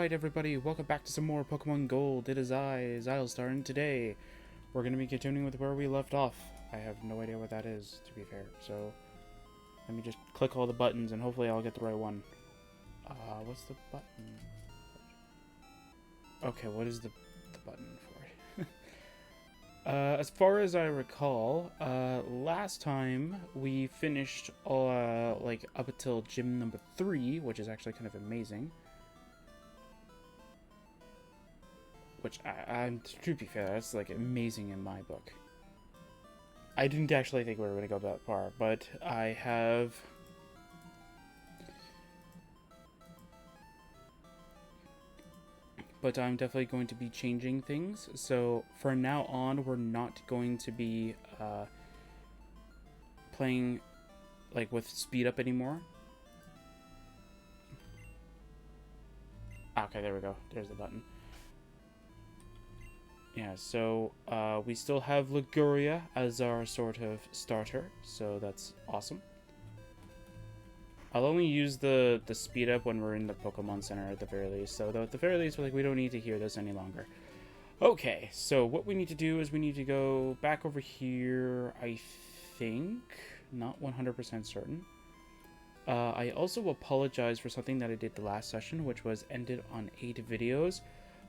Alright everybody, welcome back to some more Pokemon Gold. It is I, Xilestar, and today we're going to be continuing with where we left off. I have no idea what that is, to be fair, so let me just click all the buttons and hopefully I'll get the right one. What's the button? Okay, what is the button for it? As far as I recall, last time we finished like up until gym number 3, which is actually kind of amazing. Which, to be fair, that's, like, amazing in my book. I didn't actually think we were going to go that far, but I have... But I'm definitely going to be changing things, so for now on, we're not going to be, playing, like, with speed up anymore. Okay, there we go. There's the button. Yeah, so we still have Liguria as our sort of starter, so that's awesome. I'll only use the speed up when we're in the Pokemon Center at the very least, so at the very least, like, we don't need to hear this any longer. Okay, so what we need to do is we need to go back over here, I think, not 100% certain. I also apologize for something that I did the last session, which was ended on 8 videos.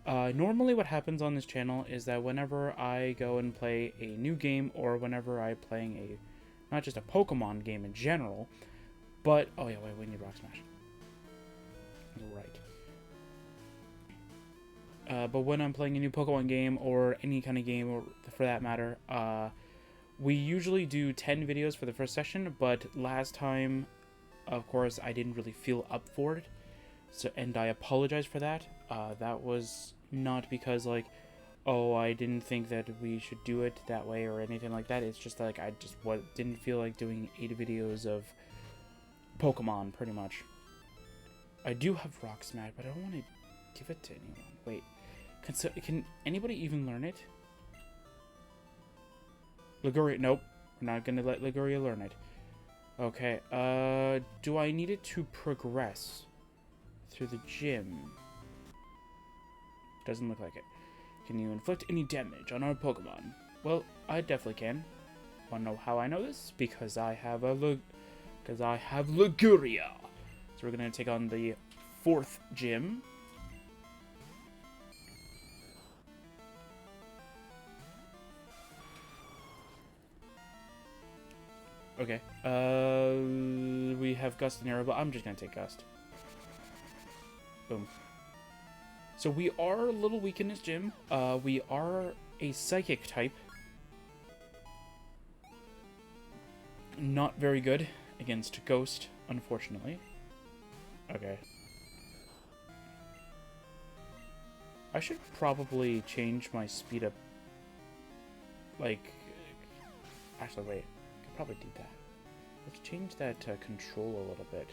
Normally what happens on this channel is that whenever I go and play a new game, or whenever I'm playing not just a Pokemon game in general, but, oh yeah, wait, we need Rock Smash. Right. But when I'm playing a new Pokemon game, or any kind of game, or for that matter, we usually do 10 videos for the first session, but last time, of course, I didn't really feel up for it, so, and I apologize for that. That was not because, like, oh, I didn't think that we should do it that way or anything like that. It's just like I just didn't feel like doing 8 videos of Pokemon, pretty much. I do have Rock Smash, but I don't want to give it to anyone. Wait, can anybody even learn it? Liguria, nope. We're not going to let Liguria learn it. Okay, do I need it to progress through the gym? Doesn't look like it. Can you inflict any damage on our Pokemon? Well, I definitely can. Wanna know how I know this? Because I have Liguria. So we're gonna take on the 4th gym. Okay. We have Gust and Arrow, but I'm just gonna take Gust. Boom. So we are a little weak in this gym. We are a Psychic type. Not very good against Ghost, unfortunately. Okay. I should probably change my speed up. Like, actually, wait. I could probably do that. Let's change that to control a little bit.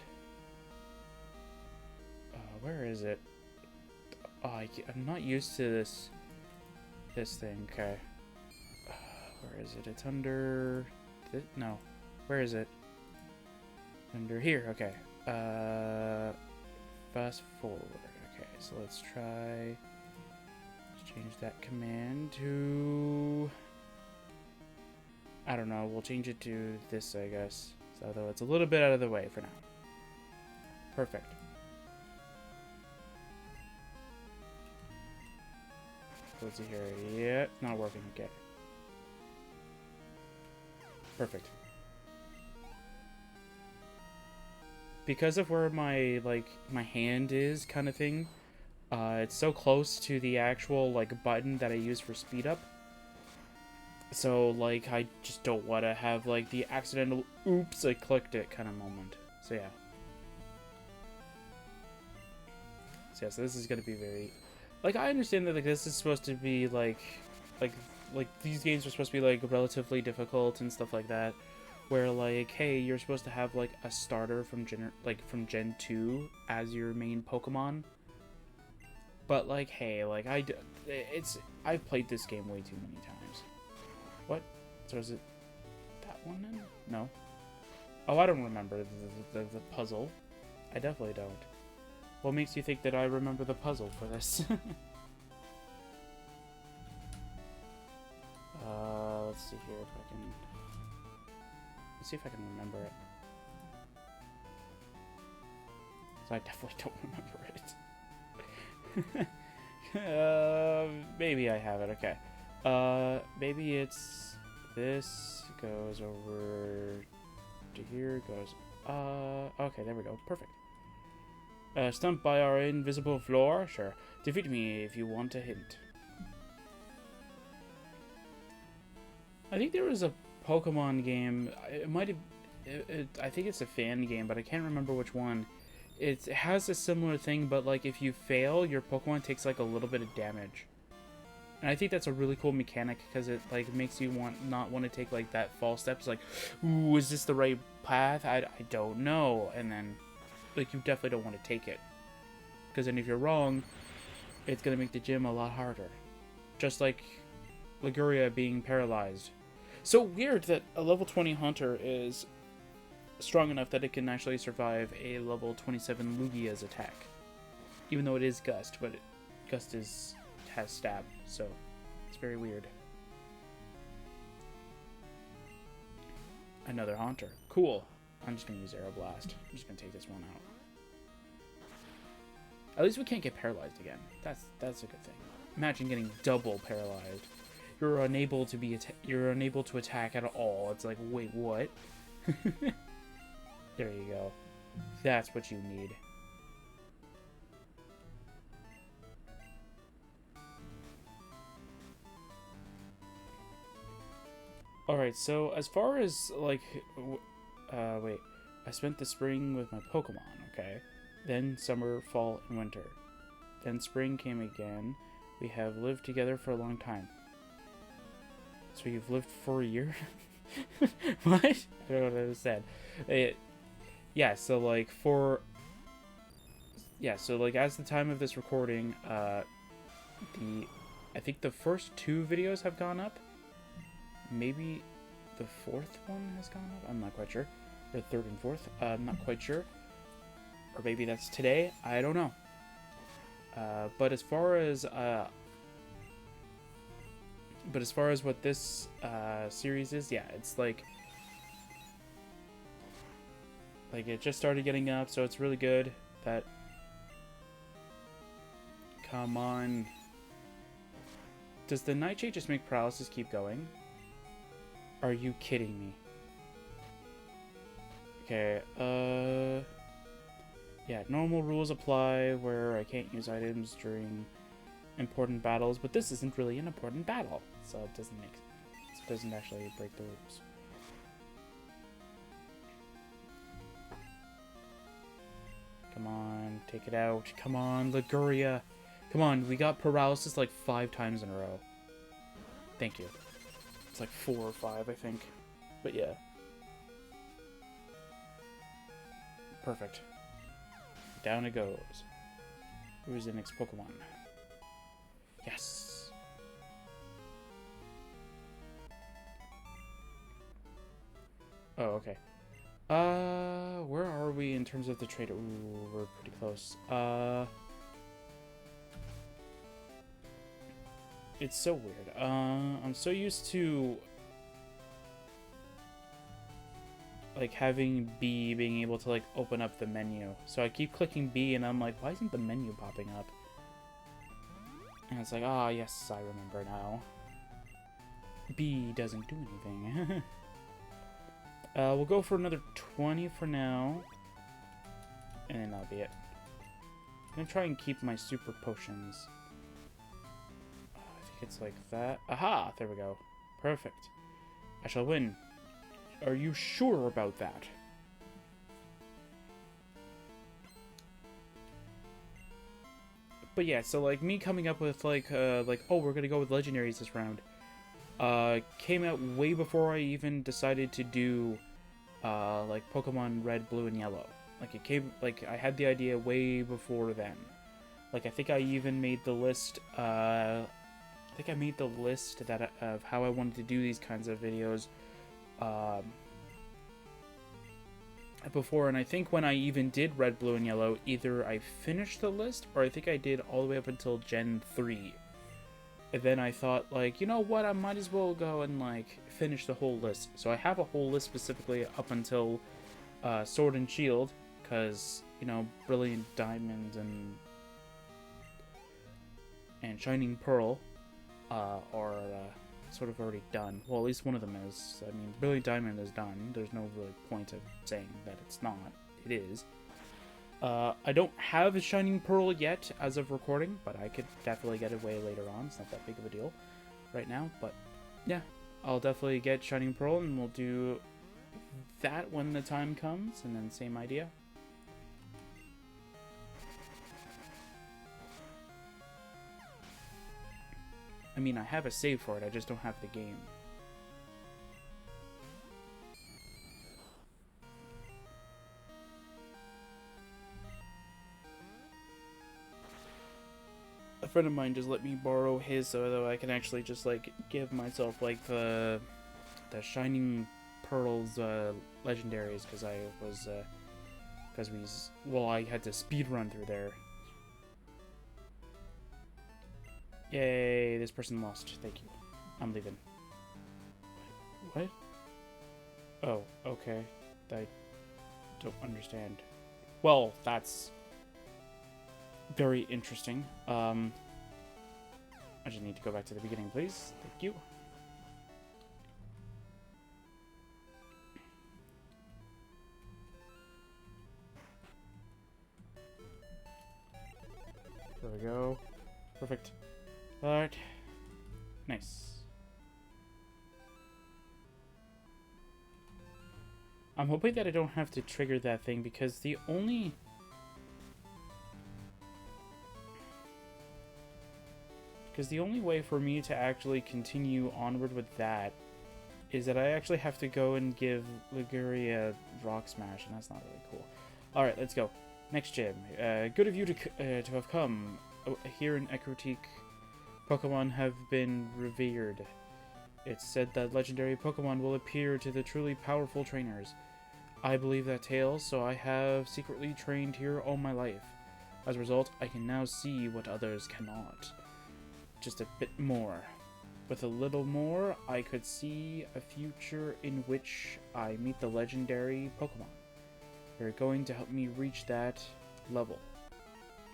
Where is it? Oh, I'm not used to this thing. Okay. Where is it? It's under... No. Where is it? Under here. Okay. Fast forward. Okay, so let's try... Let's change that command to... I don't know. We'll change it to this, I guess. So, though it's a little bit out of the way for now. Perfect. Let's see here. Yeah, not working. Okay. Perfect. Because of where my hand is, kind of thing, it's so close to the actual, like, button that I use for speed up. So, like, I just don't want to have, like, the accidental, oops, I clicked it kind of moment. So, yeah. So, yeah, so this is going to be very... Like, I understand that, like, this is supposed to be, like, these games are supposed to be, like, relatively difficult and stuff like that. Where, like, hey, you're supposed to have, like, a starter from from Gen 2 as your main Pokemon. But, like, hey, like, I've played this game way too many times. What? So is it that one then? No. Oh, I don't remember the puzzle. I definitely don't. What makes you think that I remember the puzzle for this? Let's see here if I can... Let's see if I can remember it. So I definitely don't remember it. Maybe I have it, okay. Maybe it's... This goes over to here, goes... Okay, there we go. Perfect. Stumped by our invisible floor? Sure. Defeat me if you want a hint. I think there was a Pokemon game. It might have... I think it's a fan game, but I can't remember which one. It has a similar thing, but like if you fail, your Pokemon takes like a little bit of damage. And I think that's a really cool mechanic because it like makes you not want to take like that false step. It's like, ooh, is this the right path? I don't know. And then like you definitely don't want to take it. Because then if you're wrong, it's going to make the gym a lot harder. Just like Liguria being paralyzed. So weird that a level 20 Hunter is strong enough that it can actually survive a level 27 Lugia's attack. Even though it is Gust, but Gust has stab, so it's very weird. Another Haunter. Cool. I'm just going to use Aeroblast. I'm just going to take this one out. At least we can't get paralyzed again. That's a good thing. Imagine getting double paralyzed. You're unable to attack at all. It's like, wait, what? There you go. That's what you need. Alright, so as far as, like, wait. I spent the spring with my Pokemon, okay? Then summer, fall, and winter. Then spring came again. We have lived together for a long time. So you've lived for a year? What? I don't understand. Yeah, so like as the time of this recording, I think the first 2 videos have gone up. Maybe the 4th one has gone up. I'm not quite sure. Or 3rd and 4th. I'm not quite sure. Or maybe that's today. I don't know. But as far as what this series is, yeah, it's like it just started getting up, so it's really good that... Come on. Does the Nightshade just make paralysis keep going? Are you kidding me? Okay, yeah, normal rules apply where I can't use items during important battles, but this isn't really an important battle, so it doesn't actually break the rules. Come on, take it out. Come on, Liguria. Come on, we got paralysis like 5 times in a row. Thank you. It's like 4 or 5, I think. But yeah. Perfect. Down it goes. Who's the next Pokemon? Yes. Oh, okay. Where are we in terms of the trader? Ooh, we're pretty close. It's so weird. I'm so used to like having B being able to like open up the menu. So I keep clicking B and I'm like, why isn't the menu popping up? And it's like, ah, yes, I remember now. B doesn't do anything. We'll go for another 20 for now. And then that'll be it. I'm gonna try and keep my super potions. I think it's like that. Aha! There we go. Perfect. I shall win. Are you sure about that? But yeah, so like me coming up with like, oh, we're gonna go with legendaries this round. Came out way before I even decided to do, like Pokemon Red, Blue, and Yellow. Like it came, like I had the idea way before then. Like I think I even made the list. I think I made the list that of how I wanted to do these kinds of videos. before, and I think when I even did red, blue, and yellow, either I finished the list or I think I did all the way up until Gen 3. And then I thought, like, you know what, I might as well go and, like, finish the whole list. So I have a whole list specifically up until Sword and Shield, because, you know, Brilliant Diamond and Shining Pearl are sort of already done. Well, at least one of them is. I mean, Brilliant Diamond is done. There's no really point of saying that it's not. It is. I don't have a Shining Pearl yet as of recording, but I could definitely get it way later on. It's not that big of a deal right now, but yeah, I'll definitely get Shining Pearl, and we'll do that when the time comes, and then same idea. I mean, I have a save for it, I just don't have the game. A friend of mine just let me borrow his so that I can actually just, like, give myself, like, the Shining Pearls legendaries, because I was, I had to speed run through there. Yay, this person lost. Thank you. I'm leaving. What? Oh, okay. I don't understand. Well, that's very interesting. I just need to go back to the beginning, please. Thank you. There we go. Perfect. Alright. Nice. I'm hoping that I don't have to trigger that thing, because the only way for me to actually continue onward with that is that I actually have to go and give Liguria Rock Smash, and that's not really cool. Alright, let's go. Next gym. Good of you to have come. Here in Ekrotik, Pokemon have been revered. It's said that legendary Pokemon will appear to the truly powerful trainers. I believe that tale, so I have secretly trained here all my life. As a result, I can now see what others cannot. Just a bit more. With a little more, I could see a future in which I meet the legendary Pokemon. You're going to help me reach that level.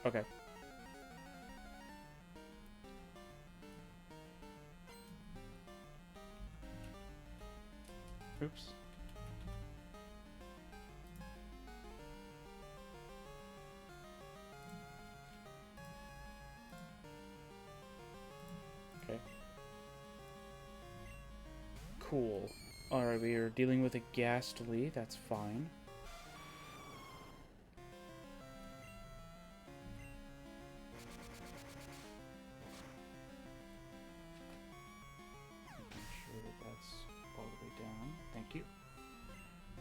Okay. Oops. Okay. Cool. Alright, we are dealing with a Ghastly. That's fine.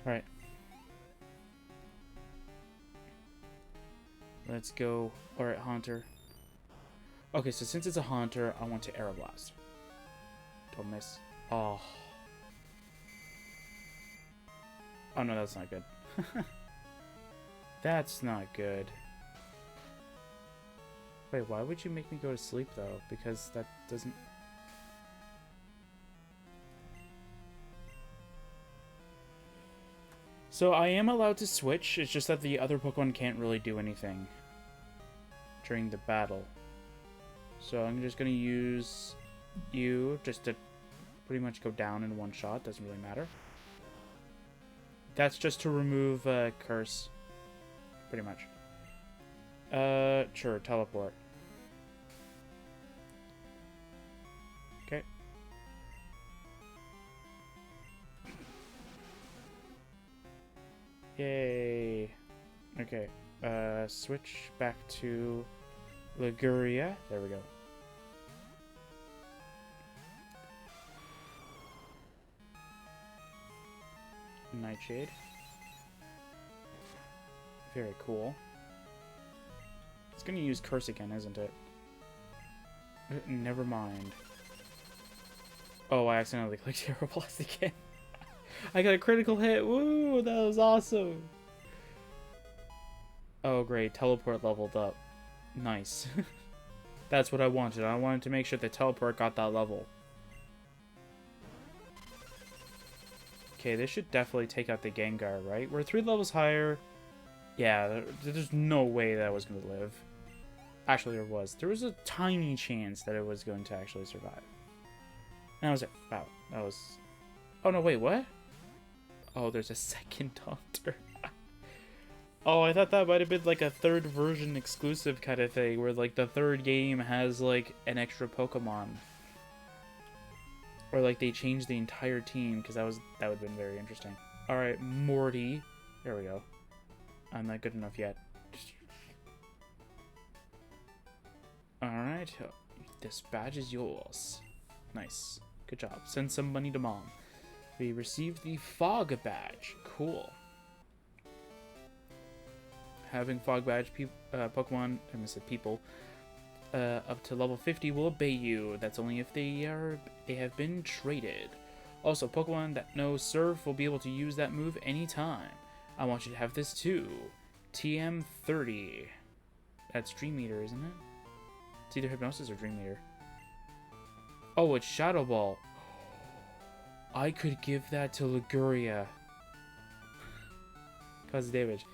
Alright. Let's go. Alright, Haunter. Okay, so since it's a Haunter, I want to Aeroblast. Don't miss. Oh. Oh no, that's not good. That's not good. Wait, why would you make me go to sleep, though? Because that doesn't... So I am allowed to switch, it's just that the other Pokemon can't really do anything during the battle. So I'm just going to use you just to pretty much go down in one shot, doesn't really matter. That's just to remove Curse, pretty much. Sure, Teleport. Okay. Yay. Okay. Switch back to Liguria. There we go. Nightshade. Very cool. It's gonna use Curse again, isn't it? Never mind. Oh, I accidentally clicked Aeroblast again. I got a critical hit. Woo! That was awesome. Oh, great. Teleport leveled up. Nice. That's what I wanted. I wanted to make sure the teleport got that level. Okay, this should definitely take out the Gengar, right? We're 3 levels higher. Yeah, there's no way that was going to live. Actually, there was. There was a tiny chance that it was going to actually survive. And that was it. Wow. That was... Oh, no, wait, what? Oh, there's a second Haunter. Oh, I thought that might have been like a third version exclusive kind of thing, where like the third game has like an extra Pokemon. Or like they changed the entire team, because that would have been very interesting. Alright, Morty. There we go. I'm not good enough yet. Alright, this badge is yours. Nice. Good job. Send some money to mom. We received the Fog badge. Cool. Having Fog badge Pokemon, I said people, up to level 50 will obey you. That's only if they have been traded. Also, Pokemon that know Surf will be able to use that move anytime. I want you to have this too. TM30. That's Dream Meter, isn't it? It's either Hypnosis or Dream Meter. Oh, it's Shadow Ball. I could give that to Liguria. Cause damage.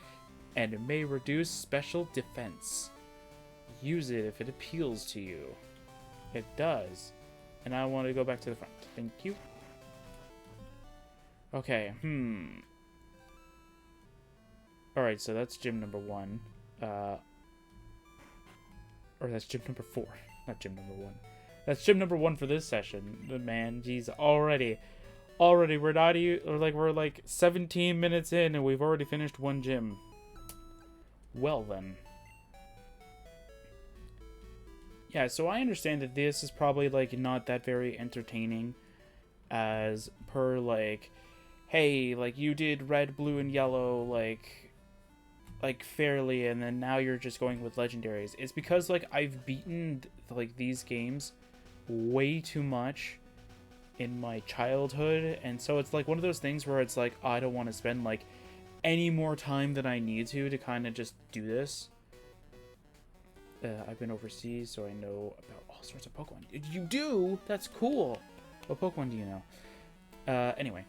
And it may reduce special defense. Use it if it appeals to you. It does. And I want to go back to the front. Thank you. Okay, Alright, so that's gym number 1. Or that's gym number 4. Not gym number 1. That's gym number 1 for this session. Man, geez, already we're not we're like 17 minutes in and we've already finished 1 gym. Well then. Yeah, so I understand that this is probably like not that very entertaining, as per like, hey, like you did red, blue, and yellow like fairly, and then now you're just going with legendaries. It's because like I've beaten like these games way too much in my childhood, and so it's like one of those things where it's like, oh, I don't want to spend like any more time than I need to kind of just do this. I've been overseas, so I know about all sorts of Pokemon. You do? That's cool. What Pokemon do you know? Anyway.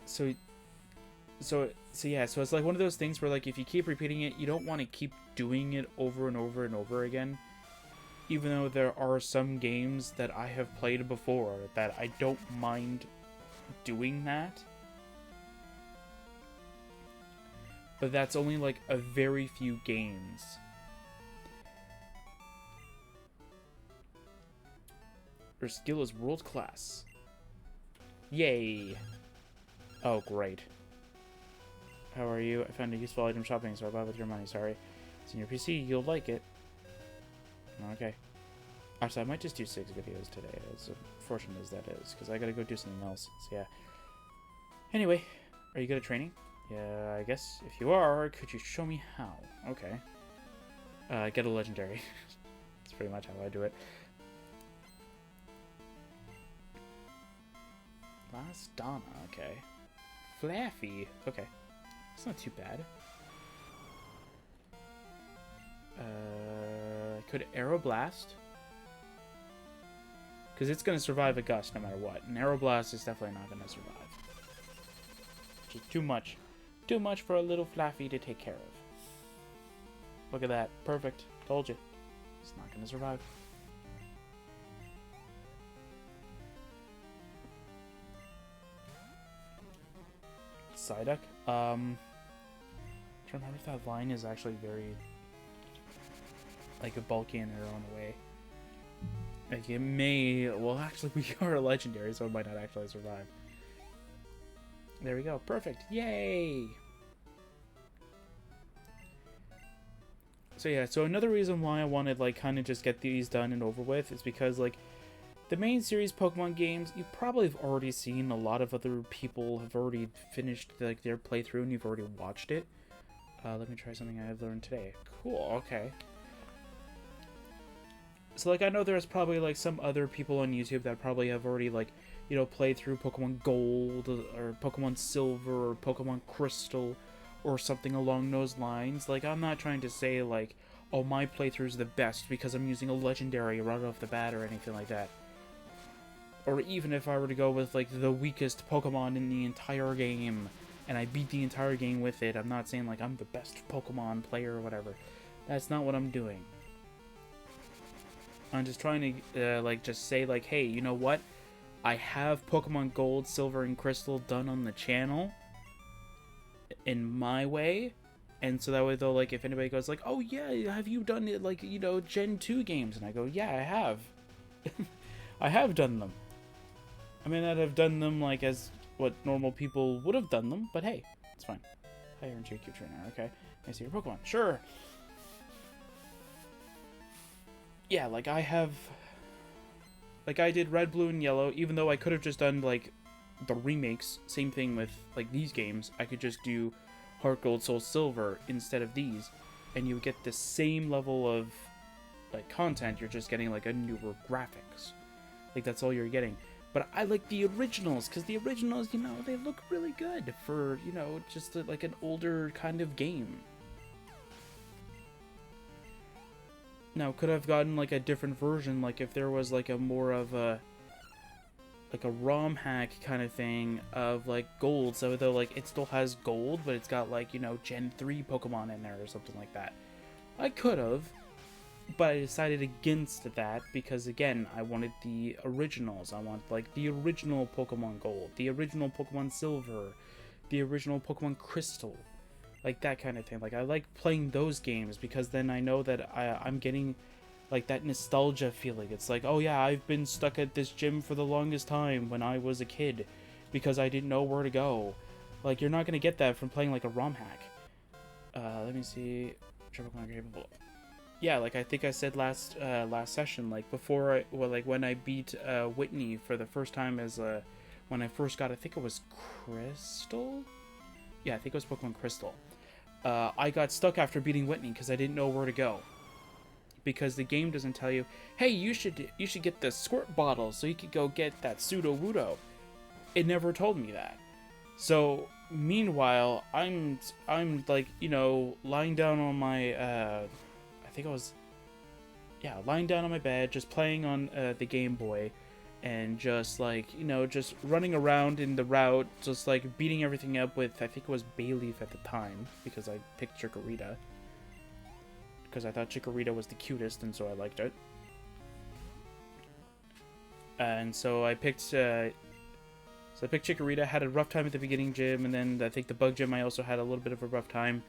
So yeah, so it's like one of those things where like if you keep repeating it, you don't want to keep doing it over and over and over again. Even though there are some games that I have played before that I don't mind doing that. But that's only like a very few games. Your skill is world class. Yay. Oh, great. How are you? I found a useful item shopping, so I bought with your money. Sorry. It's in your PC. You'll like it. Okay. Actually, I might just do 6 videos today, as unfortunate as that is, because I gotta go do something else. So, yeah. Anyway, are you good at training? Yeah, I guess. If you are, could you show me how? Okay. Get a legendary. That's pretty much how I do it. Last Donna, okay. Flaffy, okay. It's not too bad. Could Aeroblast? Because it's going to survive a Gust no matter what. And Aeroblast is definitely not going to survive. Just too much. Too much for a little Flaffy to take care of. Look at that. Perfect. Told you. It's not going to survive. Psyduck. I'm trying to remember if that line is actually very like a bulky in their own way. Like it may, well actually we are a legendary, so it might not actually survive. There we go, perfect, yay! So yeah, so another reason why I wanted like kind of just get these done and over with is because like the main series Pokemon games, you probably have already seen. A lot of other people have already finished like their playthrough and you've already watched it. Let me try something I've learned today. Cool, okay. So like I know there's probably like some other people on YouTube that probably have already like, you know, played through Pokemon Gold or Pokemon Silver or Pokemon Crystal or something along those lines. Like, I'm not trying to say, like, oh, my playthrough is the best because I'm using a legendary right off the bat or anything like that. Or even if I were to go with, like, the weakest Pokemon in the entire game, and I beat the entire game with it, I'm not saying, like, I'm the best Pokemon player or whatever. That's not what I'm doing. I'm just trying to, like, just say, like, hey, you know what? I have Pokemon Gold, Silver, and Crystal done on the channel in my way. And so that way, though, like, if anybody goes, like, oh, yeah, have you done it, like, you know, Gen 2 games? And I go, yeah, I have. I have done them. I may not have done them, like, as what normal people would have done them, but hey, it's fine. Hi, you're in GQ Trainer, okay. I see your Pokemon. Sure. Yeah, like, I have... Like, I did Red, Blue, and Yellow, even though I could have just done, like, the remakes. Same thing with, like, these games. I could just do Heart Gold, Soul Silver instead of these, and you would get the same level of, like, content. You're just getting, like, a newer graphics. Like, that's all you're getting. But I like the originals, because the originals, you know, they look really good for, you know, just like an older kind of game. Now, could I've gotten, like, a different version, like, if there was, like, a more of a, like, a ROM hack kind of thing of, like, gold, so though, like, it still has gold, but it's got, like, you know, Gen 3 Pokemon in there or something like that. I could have, but I decided against that because, again, I wanted the originals. I want, like, the original Pokemon Gold, the original Pokemon Silver, the original Pokemon Crystal. Like, that kind of thing. Like, I like playing those games because then I know that I'm getting, like, that nostalgia feeling. It's like, oh yeah, I've been stuck at this gym for the longest time when I was a kid because I didn't know where to go. Like, you're not going to get that from playing, like, a ROM hack. Let me see. Yeah, like I think I said last session, like before when I beat Whitney for the first time as when I first got, I think it was Crystal. Yeah, I think it was Pokemon Crystal. I got stuck after beating Whitney because I didn't know where to go. Because the game doesn't tell you, hey, you should get the squirt bottle so you could go get that Pseudo-Wudo. It never told me that. So meanwhile, I'm like, you know, lying down on my I think I was, yeah, lying down on my bed, just playing on the Game Boy, and just, like, you know, just running around in the route, just, like, beating everything up with, I think it was Bayleaf at the time, because I picked Chikorita. Because I thought Chikorita was the cutest, and so I liked it. And so I picked, Chikorita, had a rough time at the beginning gym, and then I think the bug gym I also had a little bit of a rough time.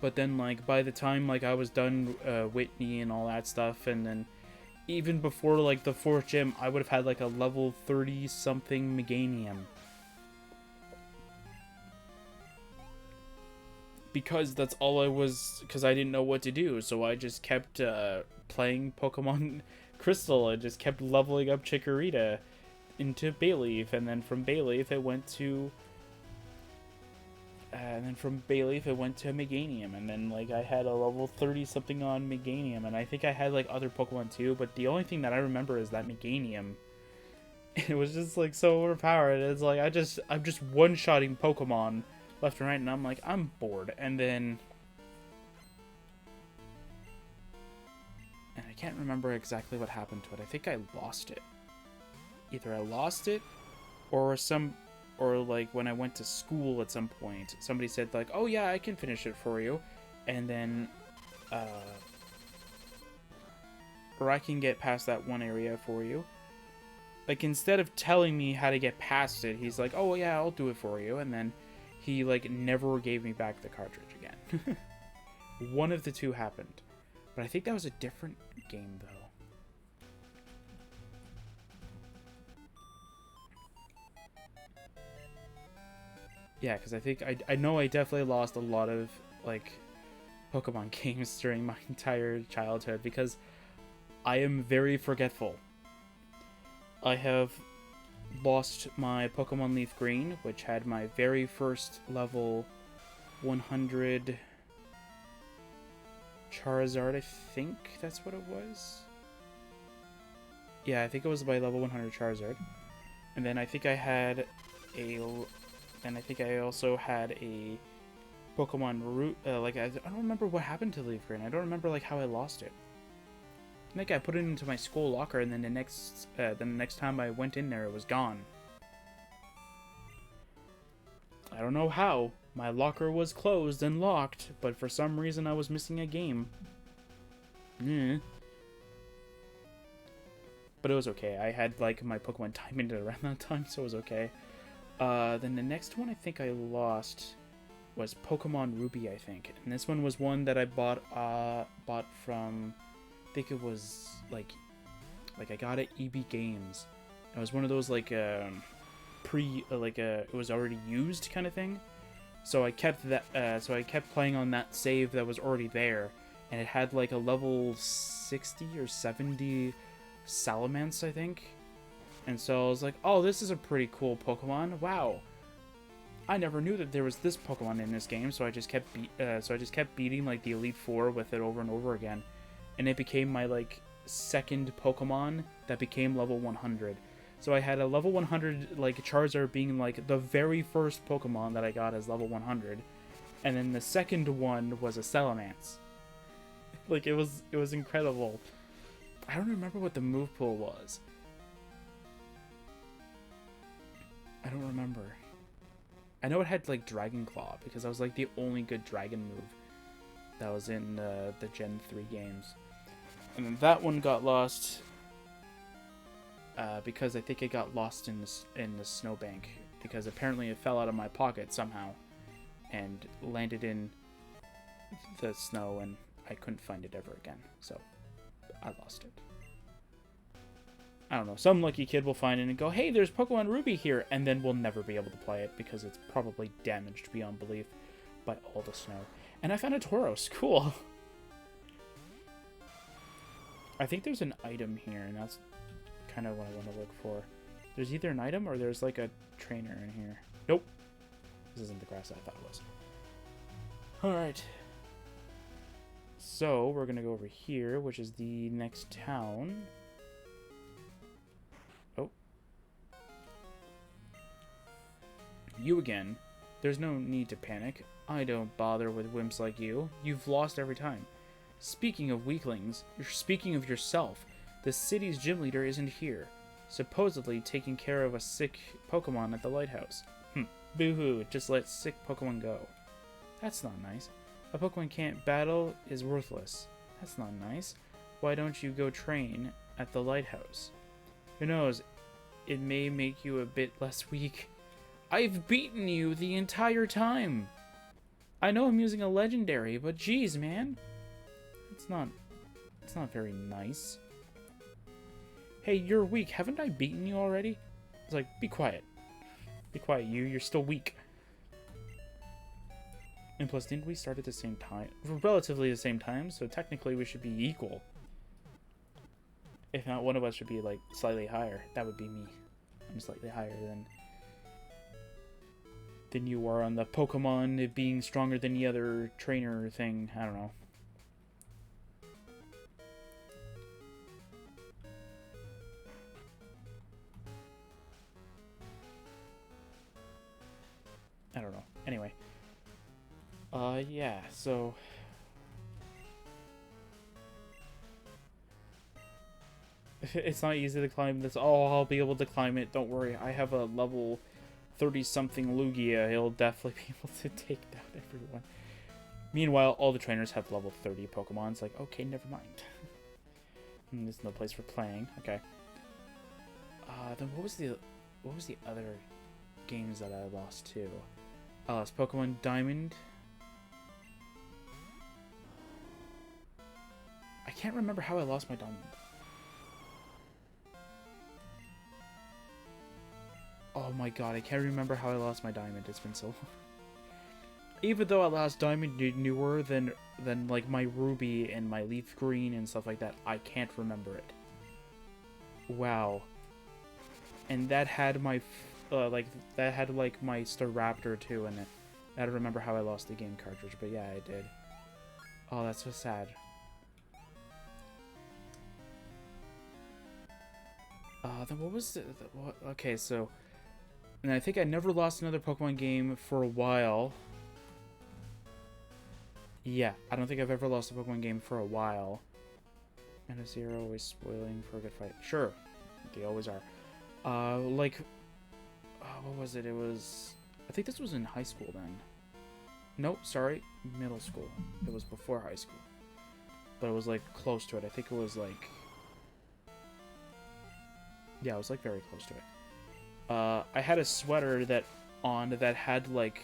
But then, like, by the time, like, I was done Whitney and all that stuff, and then even before, like, the 4th gym, I would have had, like, a level 30-something Meganium. Because that's all I was, because I didn't know what to do, so I just kept playing Pokemon Crystal. I just kept leveling up Chikorita into Bayleaf, and then from Bayleaf it went to... and then from Bayleaf it went to Meganium, and then, like, I had a level 30-something on Meganium, and I think I had, like, other Pokemon too, but the only thing that I remember is that Meganium. It was just, like, so overpowered. It's like, I'm just one-shotting Pokemon left and right, and I'm like, I'm bored. And then... and I can't remember exactly what happened to it. I think I lost it. Either I lost it, or like when I went to school at some point, somebody said, like, oh yeah, I can finish it for you, and then or I can get past that one area for you. Like, instead of telling me how to get past it, he's like, oh yeah, I'll do it for you, and then he, like, never gave me back the cartridge again. One of the two happened, but I think that was a different game though. Yeah, because I think I know I definitely lost a lot of, like, Pokemon games during my entire childhood because I am very forgetful. I have lost my Pokemon Leaf Green, which had my very first level 100 Charizard, I think that's what it was. Yeah, I think it was my level 100 Charizard. And then I think I had a then I think I also had a Pokemon root. Like I don't remember what happened to Leaf Green. I don't remember like how I lost it. I think I put it into my school locker, and then the next time I went in there, it was gone. I don't know how. My locker was closed and locked, but for some reason I was missing a game. Yeah. But it was okay. I had like my Pokemon Diamond around that time, so it was okay. Then the next one I think I lost was Pokemon Ruby, I think. And this one was one that I bought from, I think it was like I got it EB Games. It was one of those like it was already used kind of thing. So I kept that. So I kept playing on that save that was already there, and it had like a level 60 or 70 Salamence, I think. And so I was like, oh, this is a pretty cool Pokemon. Wow. I never knew that there was this Pokemon in this game, so I just kept beating like the Elite Four with it over and over again, and it became my like second Pokemon that became level 100. So I had a level 100 like Charizard being like the very first Pokemon that I got as level 100, and then the second one was a Salamence. Like it was incredible. I don't remember what the move pool was. I don't remember. I know it had like Dragon Claw because that was like the only good dragon move that was in the Gen 3 games. And then that one got lost because I think it got lost in the snowbank, because apparently it fell out of my pocket somehow and landed in the snow, and I couldn't find it ever again. So I lost it. I don't know, some lucky kid will find it and go, hey, there's Pokemon Ruby here, and then we'll never be able to play it because it's probably damaged beyond belief by all the snow. And I found a Tauros. Cool. I think there's an item here, and that's kind of what I want to look for. There's either an item or there's like a trainer in here. Nope. This isn't the grass I thought it was. Alright. So, we're going to go over here, which is the next town. Oh. You again. There's no need to panic. I don't bother with wimps like you. You've lost every time. Speaking of weaklings, you're speaking of yourself. The city's gym leader isn't here. Supposedly taking care of a sick Pokemon at the lighthouse. Boo-hoo, just let sick Pokemon go. That's not nice. A Pokemon can't battle is worthless. That's not nice. Why don't you go train at the lighthouse? Who knows, it may make you a bit less weak. I've beaten you the entire time! I know I'm using a legendary, but geez, man. It's not very nice. Hey, you're weak. Haven't I beaten you already? It's like, be quiet. Be quiet, you're still weak. And plus, didn't we start at the same time? Relatively the same time, so technically we should be equal. If not, one of us should be, like, slightly higher. That would be me. I'm slightly higher than you are on the Pokemon being stronger than the other trainer thing. I don't know. I don't know. Anyway. Yeah, so... It's not easy to climb this. Oh, I'll be able to climb it. Don't worry. I have a level 30-something Lugia. He'll definitely be able to take down everyone. Meanwhile, all the trainers have level 30 Pokemon. It's like, okay, never mind. There's no place for playing. Okay. Then what was the other games that I lost to? I lost Pokemon Diamond. I can't remember how I lost my Diamond. Oh my god, I can't remember how I lost my Diamond. It's been so long. Even though I lost Diamond newer than like my Ruby and my Leaf Green and stuff like that, I can't remember it. Wow. And that had my my Staraptor too in it. I don't remember how I lost the game cartridge, but yeah, I did. Oh, that's so sad. Then what was okay, so And I think I never lost another Pokemon game for a while. Yeah, I don't think I've ever lost a Pokemon game for a while. And a zero always spoiling for a good fight. Sure, they always are. Like, what was it? It was, I think this was in high school then. Nope, sorry, middle school. It was before high school. But it was like close to it. I think it was like, yeah, it was like very close to it. I had a sweater that had like,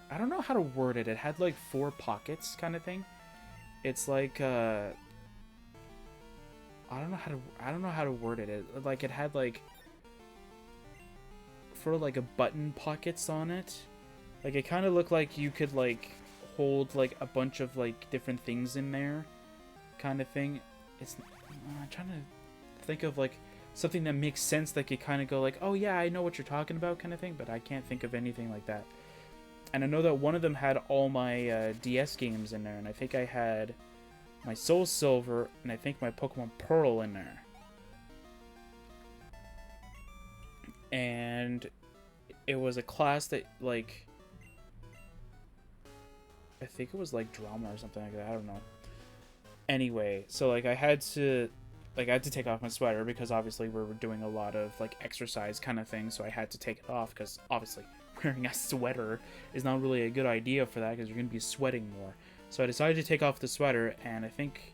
I don't know how to word it. It had like 4 pockets kind of thing. It's like I don't know how to word it. Like it had like for like a button pockets on it. Like it kind of looked like you could like hold like a bunch of like different things in there, kind of thing. I'm trying to think of like something that makes sense that could kind of go like, oh yeah, I know what you're talking about, kind of thing. But I can't think of anything like that. And I know that one of them had all my DS games in there, and I think I had my Soul Silver and I think my Pokemon Pearl in there. And it was a class that like, I think it was like drama or something like that. I don't know. Anyway, so like I had to take off my sweater because obviously we were doing a lot of like exercise kind of thing. So I had to take it off because obviously wearing a sweater is not really a good idea for that because you're going to be sweating more. So I decided to take off the sweater, and I think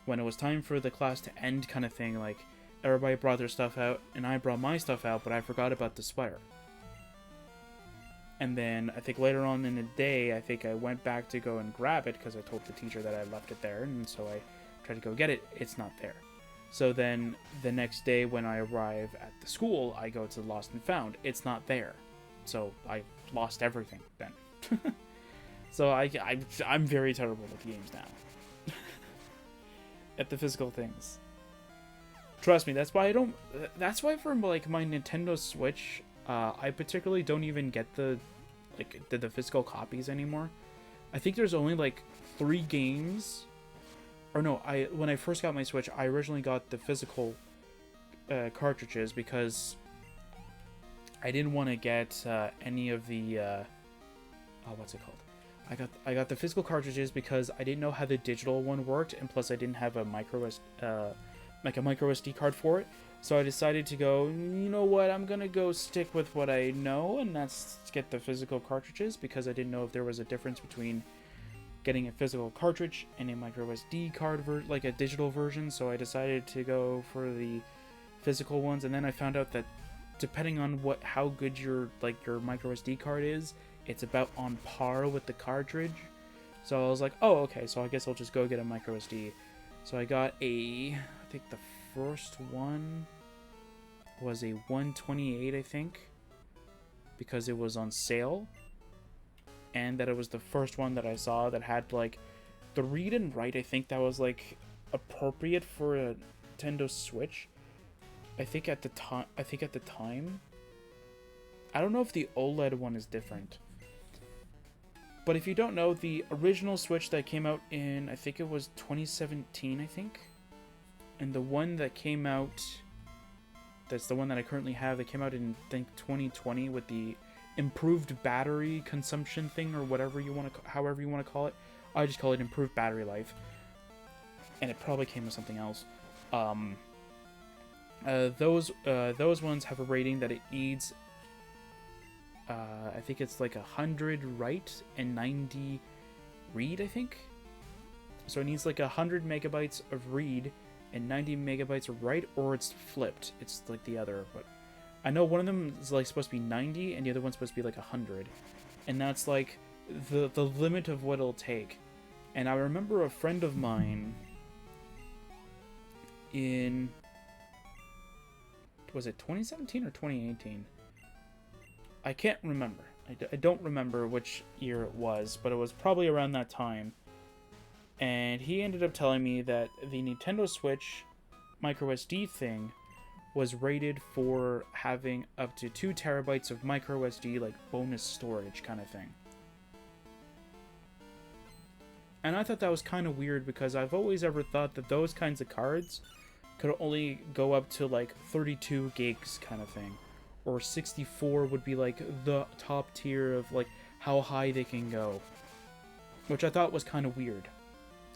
when it was time for the class to end kind of thing, like everybody brought their stuff out and I brought my stuff out, but I forgot about the sweater. And then I think later on in the day, I think I went back to go and grab it because I told the teacher that I left it there, and so I tried to go get it. It's not there. So then the next day when I arrive at the school, I go to Lost and Found. It's not there. So I lost everything then. So I'm very terrible with games now. At the physical things. Trust me, that's why for like my Nintendo Switch, I particularly don't even get the physical copies anymore. I think there's only like 3 games. Or no, when I first got my Switch, I originally got the physical cartridges because I didn't want to get any of the what's it called? I got the physical cartridges because I didn't know how the digital one worked, and plus I didn't have a micro SD card for it. So I decided to go, you know what, I'm gonna go stick with what I know, and that's get the physical cartridges because I didn't know if there was a difference between getting a physical cartridge and a micro SD card like a digital version. So I decided to go for the physical ones, and then I found out that depending on how good your micro SD card is, it's about on par with the cartridge. So I was like, oh, okay, so I guess I'll just go get a micro SD. So I got I think the first one was a 128, I think, because it was on sale, and that it was the first one that I saw that had like the read and write. I think that was like appropriate for a Nintendo Switch. I think at the time, I don't know if the OLED one is different. But if you don't know, the original Switch that came out in, I think it was 2017, I think. And the one that came out, that's the one that I currently have, that came out in, I think, 2020 with the improved battery consumption thing, or whatever you want to, however you want to call it. I just call it improved battery life. And it probably came with something else. Those ones have a rating that it needs, I think it's like 100 write and 90 read, I think. So it needs like 100 megabytes of read and 90 megabytes of write, or it's flipped. It's like the other, but I know one of them is like supposed to be 90 and the other one's supposed to be like 100. And that's like the limit of what it'll take. And I remember a friend of mine in, was it 2017 or 2018? I can't remember. I don't remember which year it was, but it was probably around that time. And he ended up telling me that the Nintendo Switch micro SD thing was rated for having up to 2 terabytes of micro SD, like bonus storage kind of thing. And I thought that was kind of weird because I've always ever thought that those kinds of cards could only go up to like 32 gigs kind of thing, or 64 would be like the top tier of like how high they can go, which I thought was kind of weird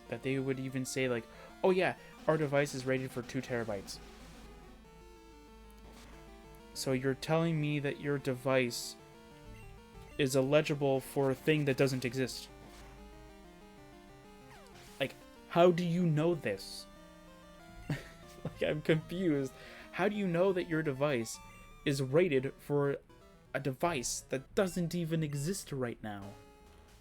that they would even say like, oh yeah, our device is rated for 2 terabytes. So you're telling me that your device is eligible for a thing that doesn't exist. Like, how do you know this? Like, I'm confused. How do you know that your device is rated for a device that doesn't even exist right now?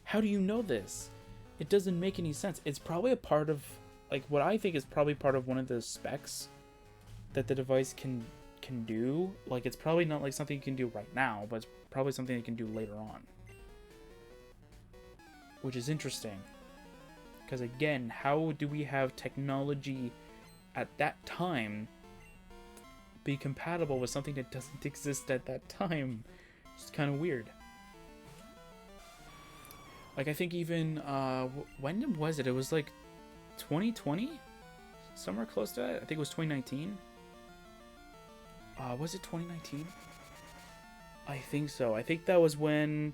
How do you know this? It doesn't make any sense. It's probably a part of, like, what I think is probably part of one of the specs that the device can do. Like, it's probably not like something you can do right now, but it's probably something you can do later on, which is interesting, because again, how do we have technology at that time be compatible with something that doesn't exist at that time? It's kind of weird. Like, I think even when was it? It was like 2020, somewhere close to that. I think it was 2019. Was it 2019? I think so. I think that was when,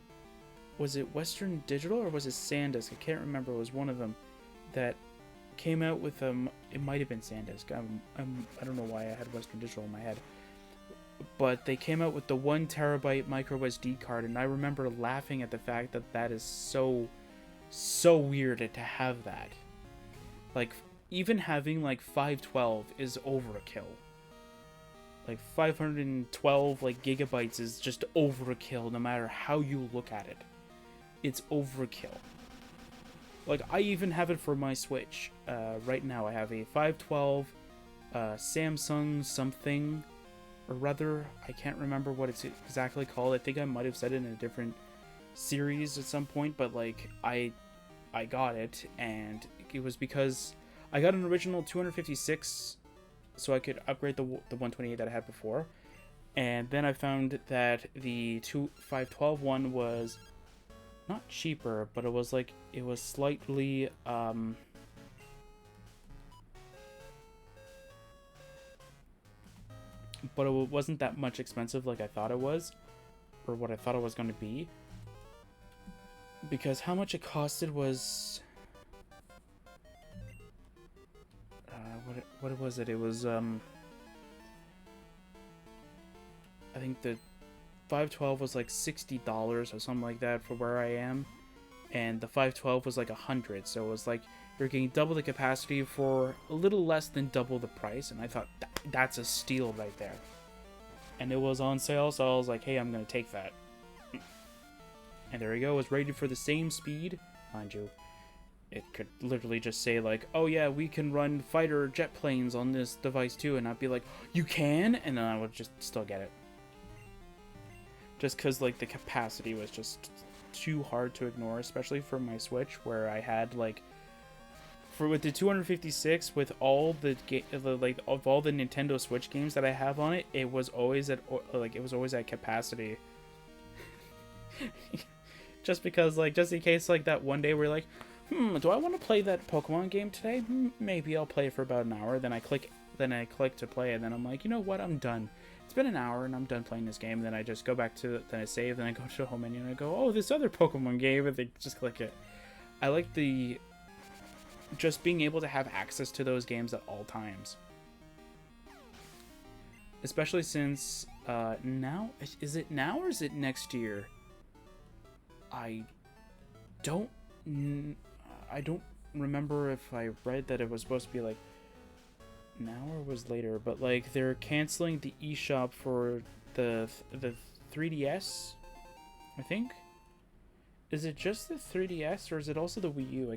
was it Western Digital or was it SanDisk? I can't remember. It was one of them that came out with it might have been SanDisk. I don't know why I had Western Digital in my head, but they came out with the 1 terabyte micro SD card, and I remember laughing at the fact that that is so weird to have that. Like, even having like 512 is overkill. Like 512 like gigabytes is just overkill no matter how you look at it. It's overkill. Like, I even have it for my Switch. Right now I have a 512 Samsung something, or rather, I can't remember what it's exactly called. I think I might have said it in a different series at some point, but like, I got it, and it was because I got an original 256 so I could upgrade the 128 that I had before, and then I found that the 512 one was not cheaper, but it was like, it was slightly but it wasn't that much expensive like I thought it was, or what I thought it was going to be, because how much it costed was what was it? It was I think the 512 was like $60 or something like that for where I am, and the 512 was like 100. So it was like you're getting double the capacity for a little less than double the price, and I thought that's a steal right there. And it was on sale, so I was like, hey, I'm gonna take that. And there we go. It was rated for the same speed, mind you. It could literally just say like, oh yeah, we can run fighter jet planes on this device too, and I'd be like, you can? And then I would just still get it. Just because like the capacity was just too hard to ignore, especially for my Switch, where I had like, with the 256, with all the like of all the Nintendo Switch games that I have on it, it was always at capacity. Just because, like, just in case like that one day we're like, do I want to play that Pokemon game today? Maybe I'll play for about an hour. Then I click to play, and then I'm like, you know what? I'm done. It's been an hour, and I'm done playing this game. And then I just go back to, then I save, then I go to the home menu, and I go, oh, this other Pokemon game, and they just click it. I like just being able to have access to those games at all times. Especially since, now, is it now or is it next year? I don't remember if I read that it was supposed to be like now or was later, but like they're canceling the eShop for the 3DS, I think. Is it just the 3DS or is it also the Wii U? I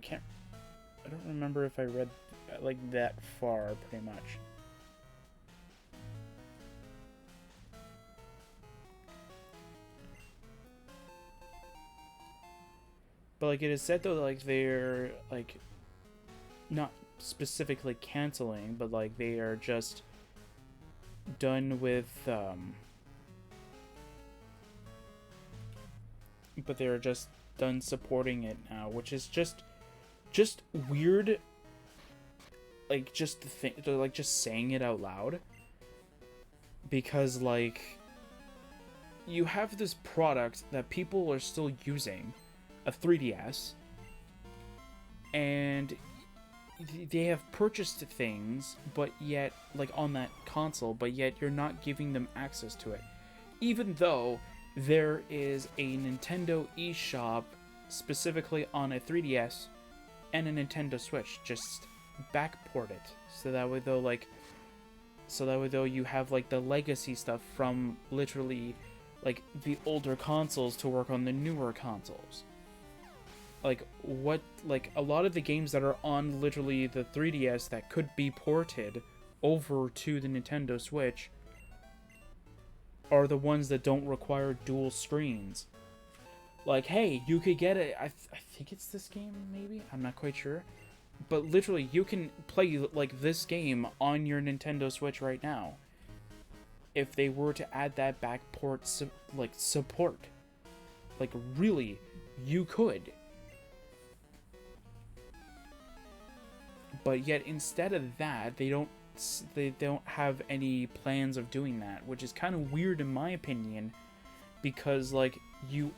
don't remember if I read like that far, pretty much. But like it is said though, like they're like not specifically canceling, but like they are just done with but they're just done supporting it now, which is just weird. Like just the thing, like just saying it out loud, because like you have this product that people are still using, a 3DS, and they have purchased things, but yet, like, on that console, but yet you're not giving them access to it. Even though there is a Nintendo eShop specifically on a 3DS and a Nintendo Switch. Just backport it. So that way though you have, like, the legacy stuff from literally, like, the older consoles to work on the newer consoles. Like, a lot of the games that are on literally the 3DS that could be ported over to the Nintendo Switch are the ones that don't require dual screens. Like, hey, you could get it. I think it's this game, maybe? I'm not quite sure. But literally, you can play, like, this game on your Nintendo Switch right now. If they were to add that backport, support. Like, really, you could. But yet, instead of that, they don't have any plans of doing that, which is kind of weird in my opinion, because, like, you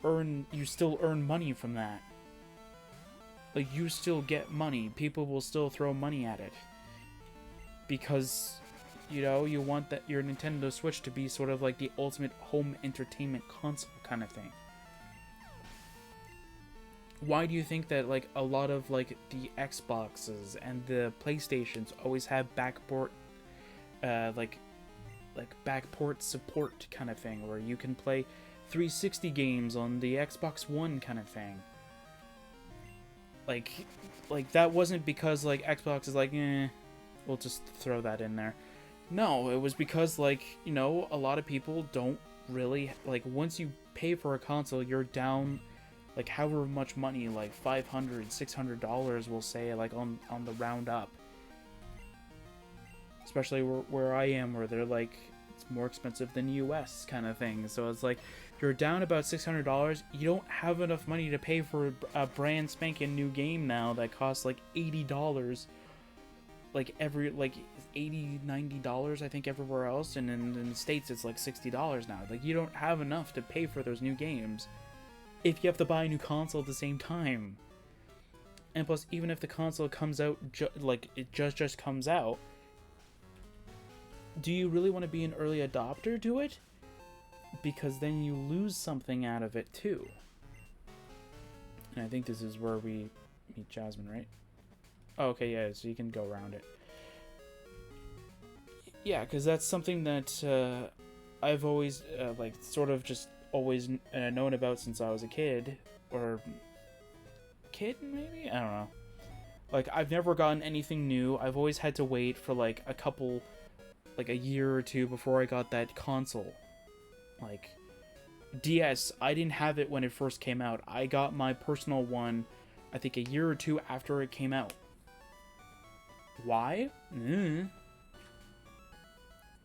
still earn money from that. Like, you still get money. People will still throw money at it. Because, you know, you want that your Nintendo Switch to be sort of like the ultimate home entertainment console kind of thing. Why do you think that, like, a lot of, like, the Xboxes and the PlayStations always have backport, like backport support kind of thing, where you can play 360 games on the Xbox One kind of thing? Like that wasn't because, like, Xbox is like, we'll just throw that in there. No, it was because, like, you know, a lot of people don't really, like, once you pay for a console, you're down, like, however much money, like $500, $600, we'll say, like, on the round up. Especially where I am, where they're like, it's more expensive than US kind of thing. So it's like, you're down about $600. You don't have enough money to pay for a brand spanking new game now that costs like $80. Like $80, $90, I think, everywhere else. And in the States, it's like $60 now. Like, you don't have enough to pay for those new games if you have to buy a new console at the same time. And plus, even if the console comes out, it just comes out, do you really want to be an early adopter to it? Because then you lose something out of it too. And I think this is where we meet Jasmine, right? Oh, okay, yeah, so you can go around it. Yeah, because that's something that I've always, like, sort of just always known about since I was a kid. Or kid, maybe? I don't know. Like, I've never gotten anything new. I've always had to wait for, like, a year or two before I got that console. Like, DS, I didn't have it when it first came out. I got my personal one, I think, a year or two after it came out. Why?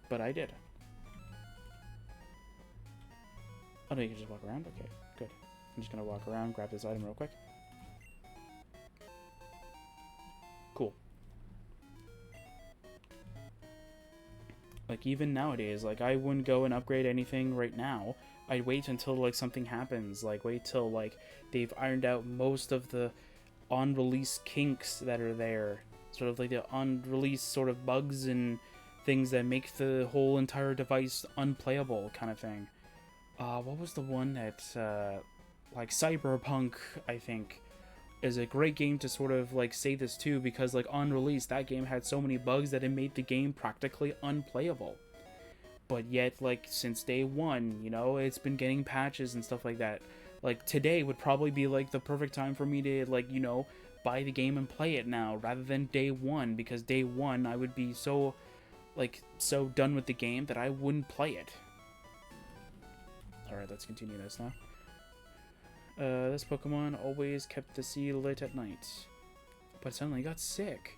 But I did. Oh, no, you can just walk around? Okay, good. I'm just gonna walk around, grab this item real quick. Cool. Like, even nowadays, like, I wouldn't go and upgrade anything right now. I'd wait until, like, something happens. Like, wait till, like, they've ironed out most of the on-release kinks that are there. Sort of like the on-release sort of bugs and things that make the whole entire device unplayable kind of thing. What was the one that, like, Cyberpunk, I think, is a great game to sort of, like, say this too, because, like, on release, that game had so many bugs that it made the game practically unplayable. But yet, like, since day one, you know, it's been getting patches and stuff like that. Like, today would probably be, like, the perfect time for me to, like, you know, buy the game and play it now, rather than day one, because day one, I would be so, like, so done with the game that I wouldn't play it. Alright, let's continue this now. This Pokemon always kept the sea lit at night, but suddenly got sick.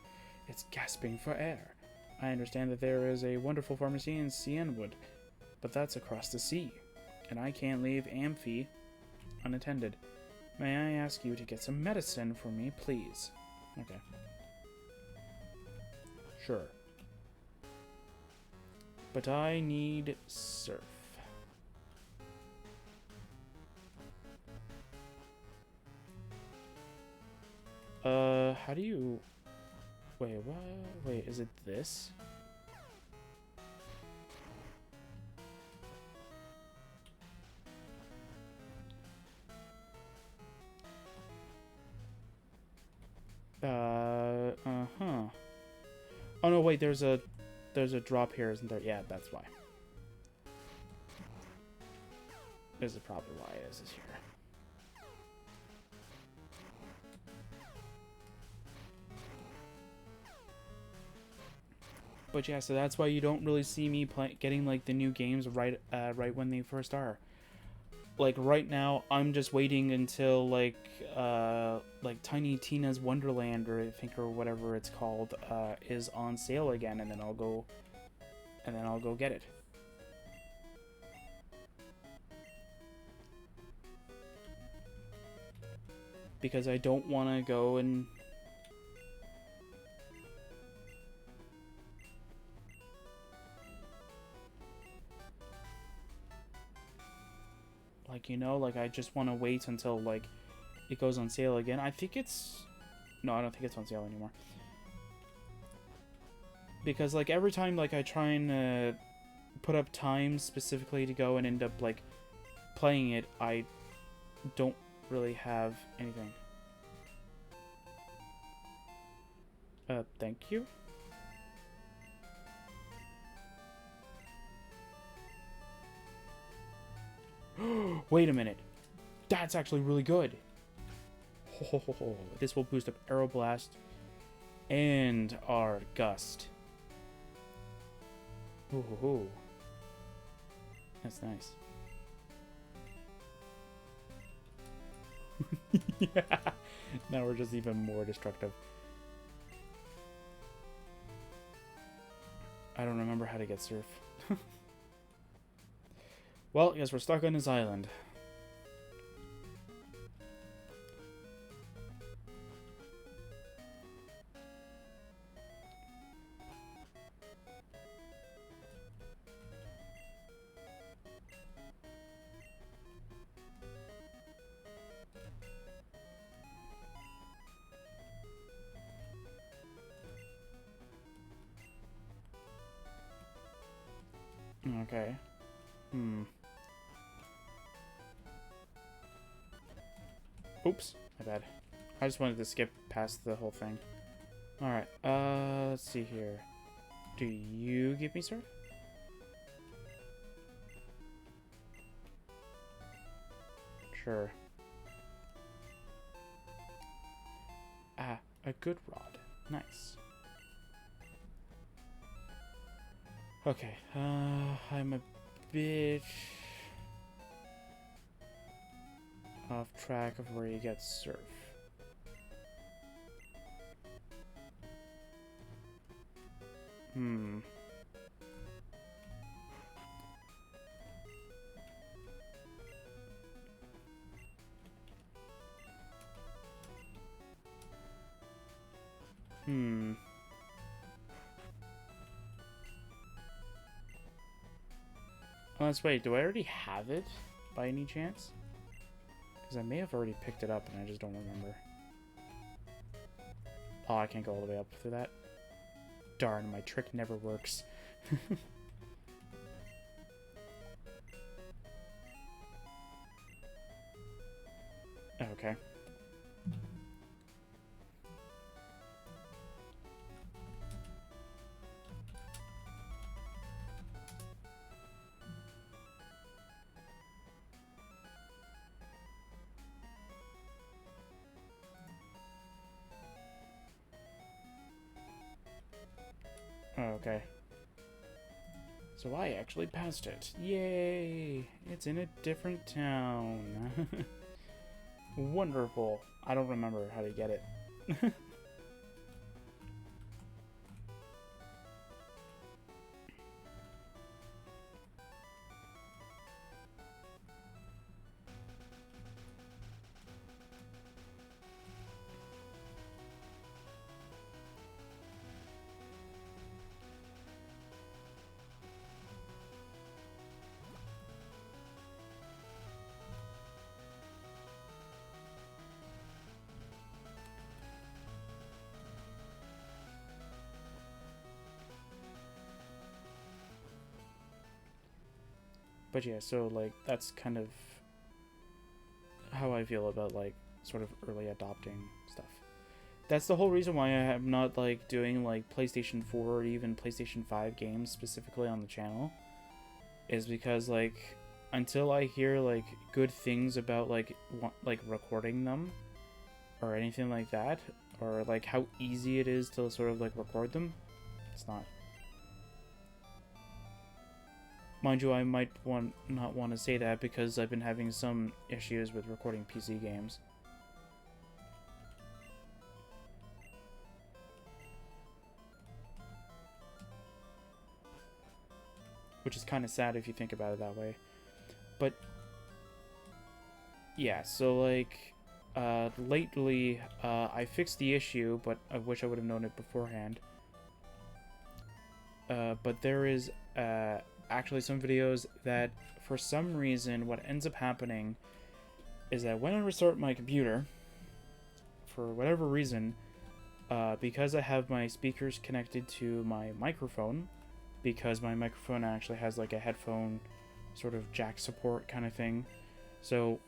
It's gasping for air. I understand that there is a wonderful pharmacy in Cianwood, but that's across the sea, and I can't leave Amphi unattended. May I ask you to get some medicine for me, please? Okay. Sure. But I need surf. How do you... Wait, what? Wait, is it this? Uh-huh. Oh, no, wait, there's a drop here, isn't there? Yeah, that's why. This is probably why this is here. But yeah, so that's why you don't really see me getting like the new games right when they first are. Like right now, I'm just waiting until like Tiny Tina's Wonderland, or I think, or whatever it's called, is on sale again, and then I'll go get it. Because I don't want to go and... Like, you know, like, I just want to wait until, like, it goes on sale again. I think it's... No, I don't think it's on sale anymore. Because, like, every time, like, I try and put up times specifically to go and end up, like, playing it, I don't really have anything. Thank you. Wait a minute. That's actually really good. This will boost up Aeroblast and our Gust. That's nice. Yeah. Now we're just even more destructive. I don't remember how to get Surf. Well, I guess we're stuck on this island. Okay. Oops, my bad. I just wanted to skip past the whole thing. Alright, let's see here. Do you give me Surf? Sure. Ah, a good rod. Nice. Okay, I'm a bit off track of where you get Surf. Let's wait, do I already have it by any chance? Because I may have already picked it up and I just don't remember. Oh, I can't go all the way up through that. Darn, my trick never works. Okay. Okay. So I actually passed it. Yay! It's in a different town. Wonderful. I don't remember how to get it. but yeah, so like that's kind of how I feel about like sort of early adopting stuff. That's the whole reason why I am not like doing like PlayStation 4 or even PlayStation 5 games specifically on the channel, is because like until I hear like good things about like recording them or anything like that, or like how easy it is to sort of like record them, it's not. Mind you, I might not want to say that because I've been having some issues with recording PC games. Which is kind of sad if you think about it that way. But yeah, so like lately I fixed the issue, but I wish I would have known it beforehand. But there is actually some videos that for some reason what ends up happening is that when I restart my computer, for whatever reason, because I have my speakers connected to my microphone, because my microphone actually has like a headphone sort of jack support kind of thing, so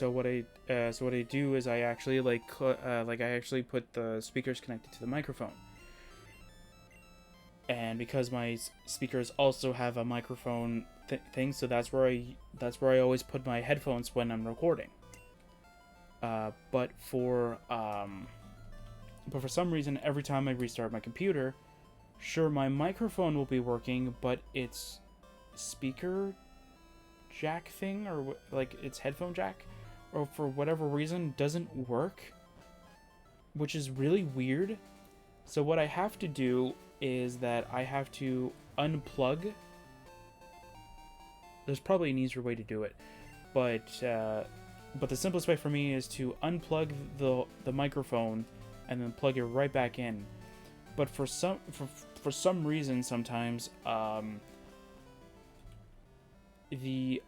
what I do is I actually I actually put the speakers connected to the microphone, and because my speakers also have a microphone thing, so that's where I always put my headphones when I'm recording. But for some reason, every time I restart my computer, sure, my microphone will be working, but its speaker jack thing, or like its headphone jack, or for whatever reason, doesn't work, which is really weird. So what I have to do is that I have to unplug. There's probably an easier way to do it, but the simplest way for me is to unplug the microphone and then plug it right back in. But for some reason, sometimes the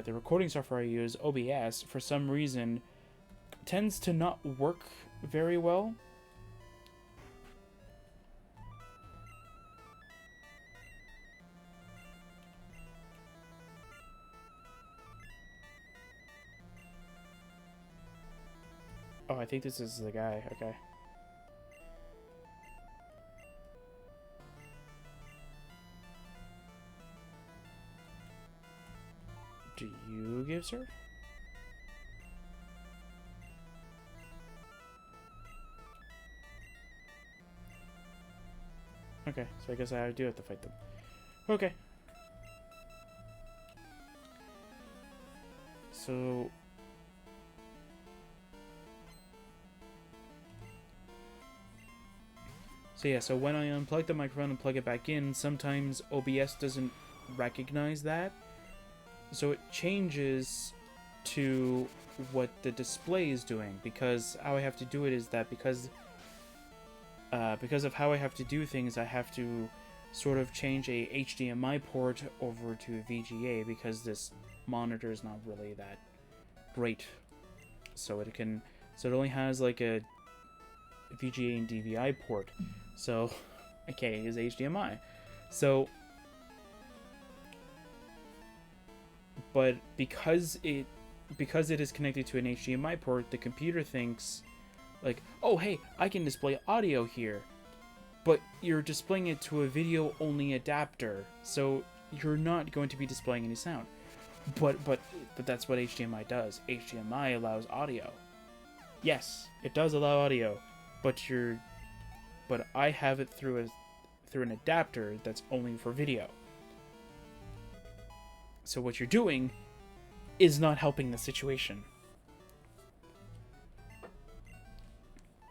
recording software I use, OBS, for some reason tends to not work very well. Oh, I think this is the guy. Okay. Do you give, sir? Okay, so I guess I do have to fight them. Okay. So yeah, so when I unplug the microphone and plug it back in, sometimes OBS doesn't recognize that. So it changes to what the display is doing, because how I have to do it is that because of how I have to do things, I have to sort of change a HDMI port over to VGA, because this monitor is not really that great. So it only has like a VGA and DVI port. So I can't use HDMI. So, but because it is connected to an HDMI port, the computer thinks like, oh hey, I can display audio here, but you're displaying it to a video only adapter, so you're not going to be displaying any sound. But that's what HDMI does. HDMI allows audio. Yes, it does allow audio, but I have it through an adapter that's only for video. So what you're doing is not helping the situation.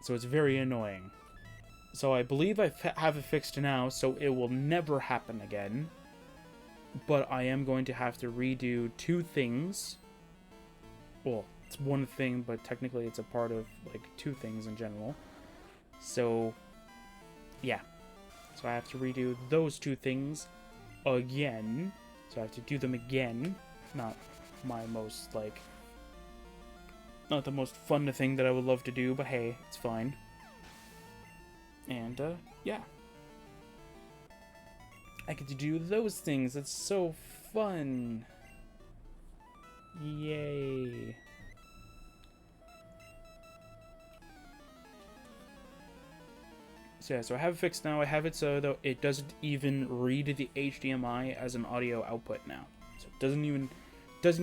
So it's very annoying. So I believe I have it fixed now, so it will never happen again. But I am going to have to redo two things. Well, it's one thing, but technically it's a part of like two things in general. So yeah. So I have to redo those two things again. So I have to do them again. Not my most not the most fun thing that I would love to do, but hey, it's fine. And, yeah. I get to do those things. It's so fun. Yay. So yeah, so I have it fixed now. I have it so that it doesn't even read the HDMI as an audio output now. So it doesn't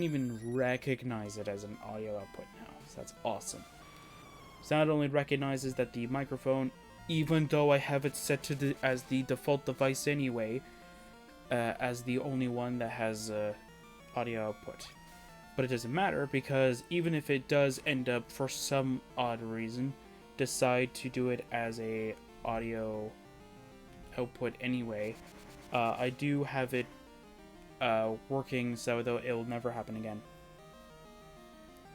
even recognize it as an audio output now. So that's awesome. So not only recognizes that the microphone, even though I have it set to as the default device anyway, as the only one that has audio output. But it doesn't matter, because even if it does end up, for some odd reason, decide to do it as a audio output anyway, I do have it working so though it will never happen again.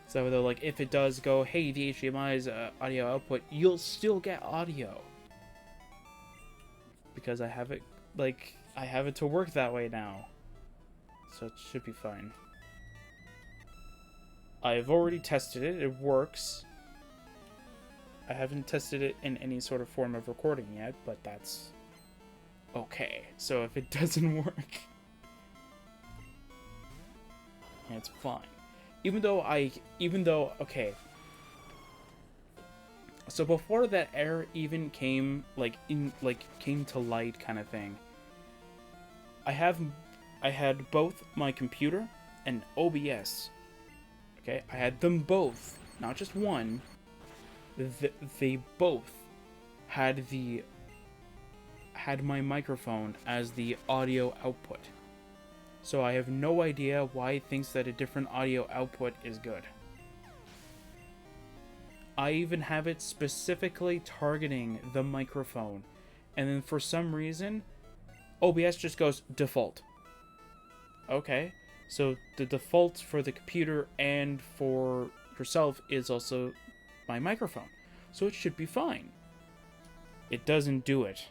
So though, like, if it does go, hey, the HDMI is audio output, you'll still get audio. Because I have it, like, I have it to work that way now. So it should be fine. I've already tested it. It works. I haven't tested it in any sort of form of recording yet, but that's okay. So if it doesn't work, it's fine. Even though, okay. So before that error even came, came to light kind of thing, I had both my computer and OBS. Okay, I had them both, not just one. They both had my microphone as the audio output. So I have no idea why it thinks that a different audio output is good. I even have it specifically targeting the microphone, and then for some reason, OBS just goes default. Okay, so the default for the computer and for yourself is also my microphone, so it should be fine. It doesn't do it.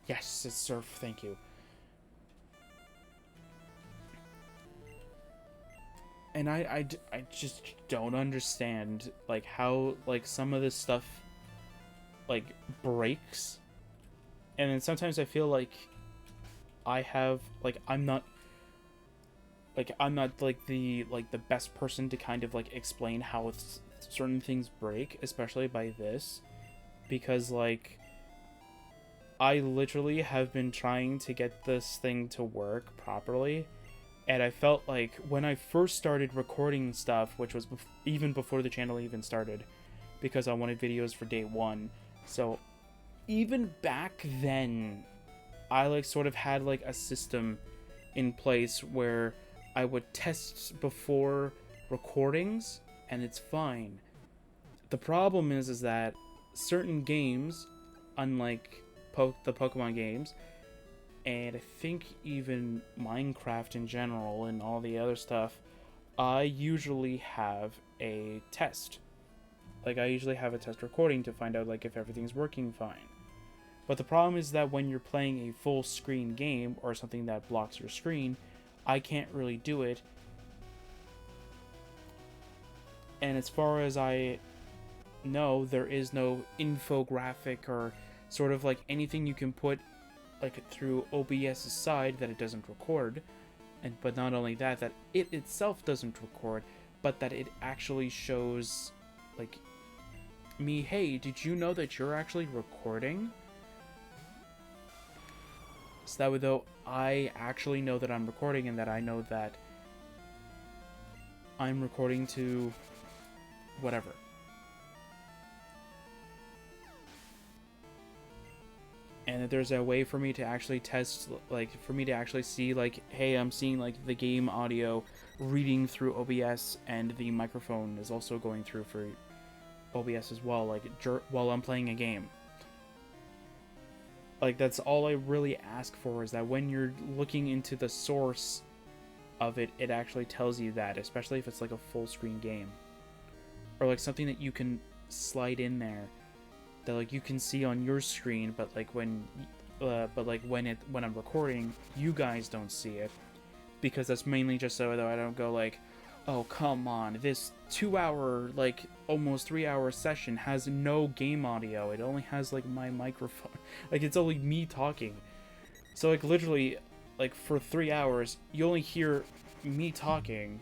Yes, it's surf, thank you. And I just don't understand, like, how, like, some of this stuff, like, breaks. And then sometimes I feel like I have, like, I'm not, like, the best person to kind of, like, explain how certain things break, especially by this. Because, like, I literally have been trying to get this thing to work properly. And I felt like when I first started recording stuff, which was even before the channel even started, because I wanted videos for day one. So even back then, I, like, sort of had, like, a system in place where I would test before recordings, and it's fine. The problem is that certain games, unlike the Pokemon games, and I think even Minecraft in general and all the other stuff, I usually have a test. Like, I usually have a test recording to find out, like, if everything's working fine. But the problem is that when you're playing a full screen game or something that blocks your screen, I can't really do it. And as far as I know, there is no infographic or sort of, like, anything you can put, like, through OBS's side that it doesn't record. But not only that it itself doesn't record, but that it actually shows, like, me, hey, did you know that you're actually recording? So that way, though, I actually know that I'm recording, and that I know that I'm recording to whatever. And that there's a way for me to actually test, like, for me to actually see, like, hey, I'm seeing, like, the game audio reading through OBS, and the microphone is also going through for OBS as well, like, while I'm playing a game. Like, that's all I really ask for, is that when you're looking into the source of it, it actually tells you that, especially if it's, like, a full screen game. Or, like, something that you can slide in there that like you can see on your screen, but like when I'm recording, you guys don't see it, because that's mainly just so that I don't go like, oh come on, this 2-hour, like almost 3-hour session has no game audio. It only has like my microphone, like it's only me talking. So like literally, like for 3 hours, you only hear me talking.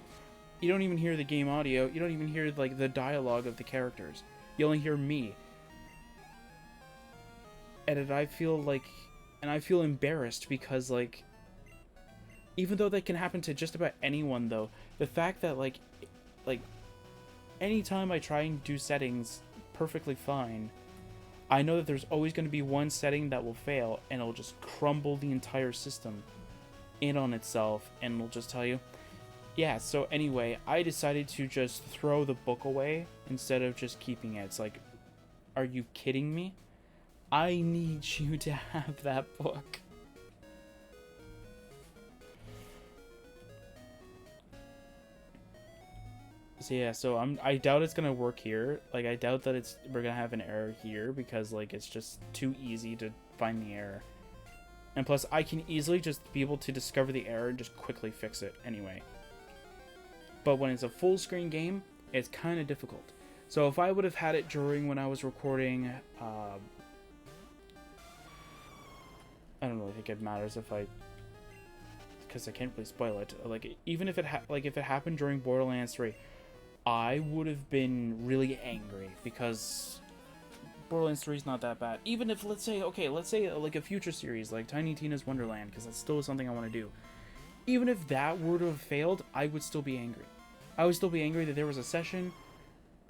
You don't even hear the game audio. You don't even hear like the dialogue of the characters. You only hear me. And I feel embarrassed because like, even though that can happen to just about anyone though, the fact that like anytime I try and do settings perfectly fine, I know that there's always going to be one setting that will fail and it'll just crumble the entire system in on itself, and it'll just tell you, yeah, so anyway, I decided to just throw the book away instead of just keeping it. It's like, are you kidding me? I need you to have that book. So yeah, so I doubt it's gonna work here. Like I doubt that we're gonna have an error here, because like it's just too easy to find the error. And plus I can easily just be able to discover the error and just quickly fix it anyway. But when it's a full screen game, it's kind of difficult. So if I would have had it during when I was recording, I don't really think it matters if because I can't really spoil it. Like even if if it happened during Borderlands 3, I would have been really angry, because Borderlands 3 is not that bad. Even if let's say like a future series like Tiny Tina's Wonderland, because that's still something I want to do. Even if that were to have failed, I would still be angry. I would still be angry that there was a session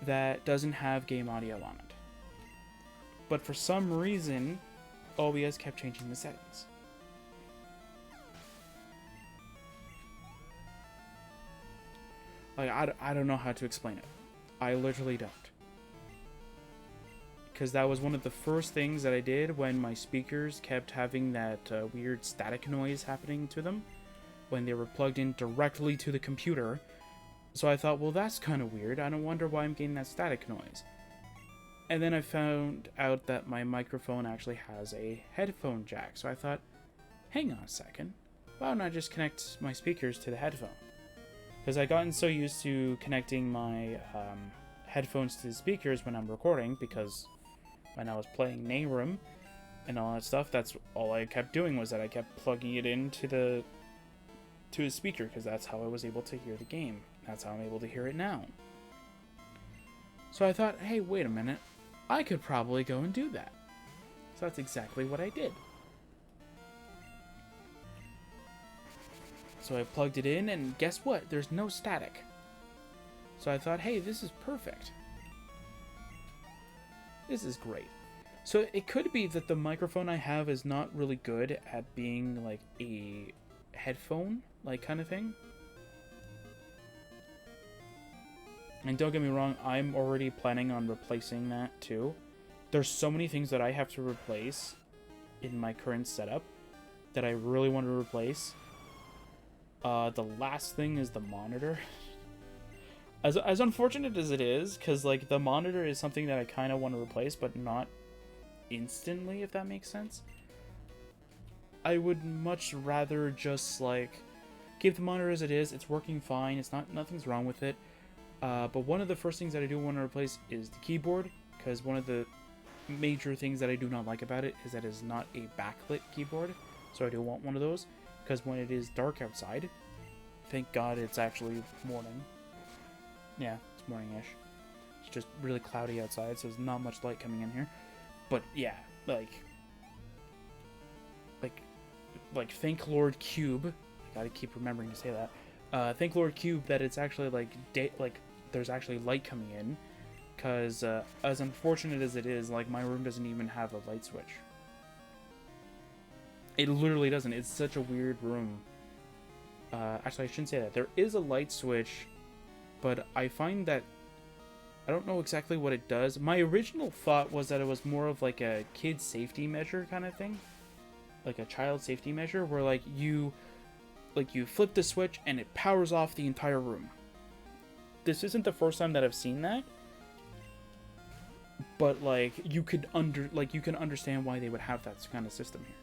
that doesn't have game audio on it. But for some reason, OBS kept changing the settings. Like, I don't know how to explain it. I literally don't. Because that was one of the first things that I did when my speakers kept having that weird static noise happening to them when they were plugged in directly to the computer. So I thought, well, that's kind of weird. I don't wonder why I'm getting that static noise. And then I found out that my microphone actually has a headphone jack. So I thought, hang on a second. Why don't I just connect my speakers to the headphone? Because I've gotten so used to connecting my headphones to the speakers when I'm recording, because when I was playing Nayrum and all that stuff, that's all I kept doing, was that I kept plugging it into the speaker, because that's how I was able to hear the game. That's how I'm able to hear it now. So I thought, hey, wait a minute. I could probably go and do that. So that's exactly what I did. So I plugged it in, and guess what? There's no static. So I thought, hey, this is perfect. This is great. So it could be that the microphone I have is not really good at being like a headphone, like kind of thing. And don't get me wrong, I'm already planning on replacing that too. There's so many things that I have to replace in my current setup that I really want to replace. The last thing is the monitor. As unfortunate as it is, because like the monitor is something that I kind of want to replace, but not instantly, if that makes sense. I would much rather just like keep the monitor as it is. It's working fine. Nothing's wrong with it. But one of the first things that I do want to replace is the keyboard, because one of the major things that I do not like about it is that it's not a backlit keyboard. So I do want one of those, because when it is dark outside, thank God it's actually morning. Yeah, it's morning-ish. It's just really cloudy outside, so there's not much light coming in here. But yeah, like thank Lord Cube. I gotta keep remembering to say that. Thank Lord Cube that it's actually there's actually light coming in, because as unfortunate as it is, like my room doesn't even have a light switch. It literally doesn't. It's such a weird room. Actually, I shouldn't say that. There is a light switch, but I find that I don't know exactly what it does. My original thought was that it was more of like a kid safety measure kind of thing, like a child safety measure, where like you flip the switch and it powers off the entire room. This isn't the first time that I've seen that, but like you can understand why they would have that kind of system here.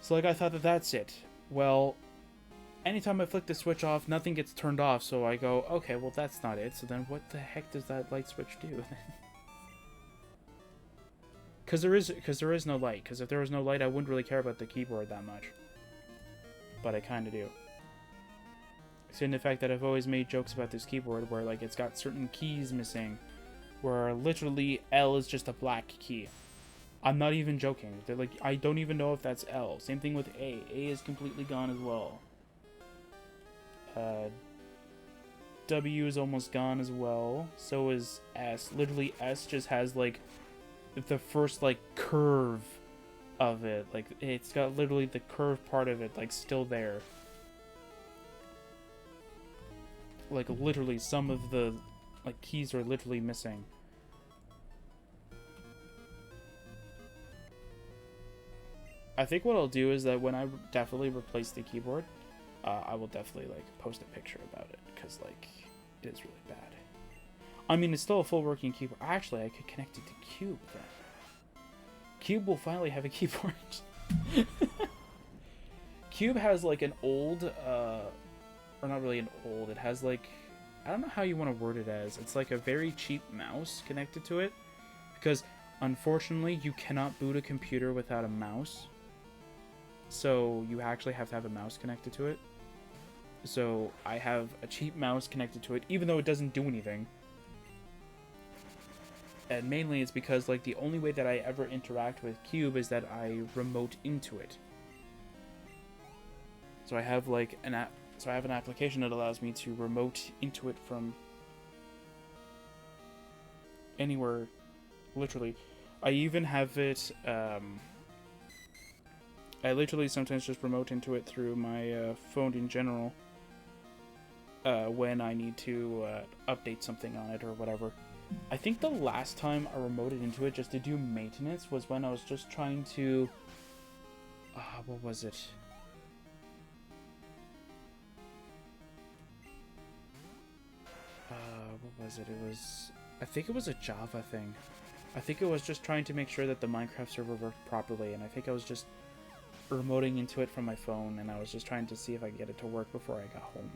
So like I thought that's it. Well, anytime I flick the switch off, nothing gets turned off, so I go, okay, well that's not it. So then what the heck does that light switch do? Because there is no light. Because if there was no light, I wouldn't really care about the keyboard that much. But I kind of do. So in the fact that I've always made jokes about this keyboard where like it's got certain keys missing, where literally L is just a black key. I'm not even joking. They're like, I don't even know if that's L. Same thing with A. A is completely gone as well. W is almost gone as well. So is S. Literally S just has like the first like curve of it. Like it's got literally the curved part of it like still there. Like literally some of the like keys are literally missing. I think what I'll do is that when I definitely replace the keyboard, I will definitely like post a picture about it, because like it is really bad. I mean, it's still a full working keyboard. Actually, I could connect it to Cube then. Cube will finally have a keyboard. Cube has like an old, or not really an old, it has like, I don't know how you want to word it as. It's like a very cheap mouse connected to it, because unfortunately you cannot boot a computer without a mouse. So you actually have to have a mouse connected to it. So I have a cheap mouse connected to it, even though it doesn't do anything. And mainly it's because like the only way that I ever interact with Cube is that I remote into it. So I have like an app. So I have an application that allows me to remote into it from anywhere, literally. I even have it. I literally sometimes just remote into it through my phone in general when I need to update something on it or whatever. I think the last time I remoted into it just to do maintenance was when I was just trying to... what was it? What was it? It was... I think it was a Java thing. I think it was just trying to make sure that the Minecraft server worked properly, and I think I was just remoting into it from my phone, and I was just trying to see if I could get it to work before I got home.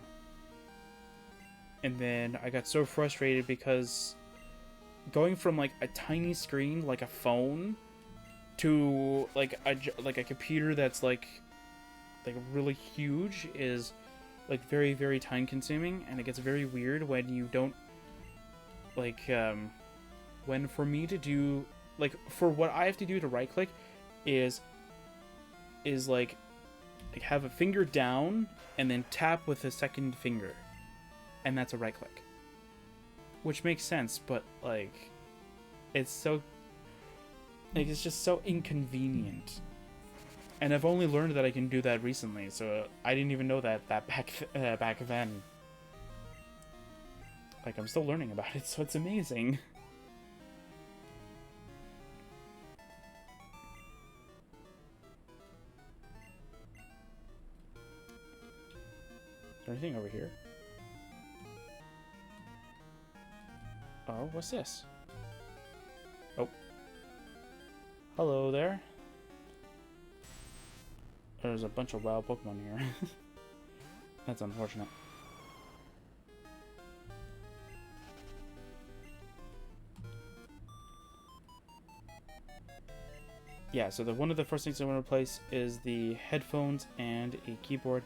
And then I got so frustrated because going from like a tiny screen like a phone to like a computer that's like really huge is like very, very time consuming, and it gets very weird when you don't like when for me to do like for what I have to do to right click is like have a finger down and then tap with a second finger, and that's a right click, which makes sense, but like it's so like it's just so inconvenient. And I've only learned that I can do that recently, so I didn't even know that back then. Like, I'm still learning about it, so it's amazing. Is there anything over here? Oh, what's this? Oh. Hello there. There's a bunch of wild Pokemon here. That's unfortunate. Yeah, so one of the first things I want to replace is the headphones and a keyboard.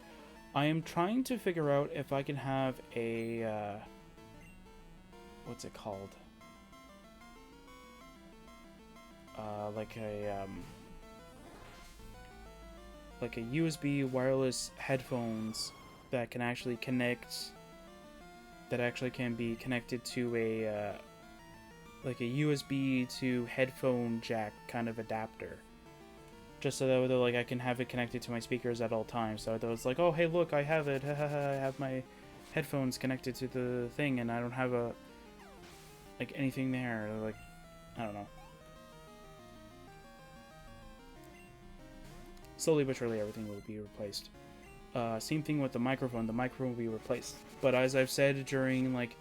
I am trying to figure out if I can have a what's it called? Like a USB wireless headphones that can actually connect, that actually can be connected to a like a USB to headphone jack kind of adapter, just so that like I can have it connected to my speakers at all times. So it's like, oh hey look, I have it, I have my headphones connected to the thing, and I don't have a like anything there. Like, I don't know. Slowly but surely everything will be replaced. Same thing with the microphone. The microphone will be replaced. But as I've said during like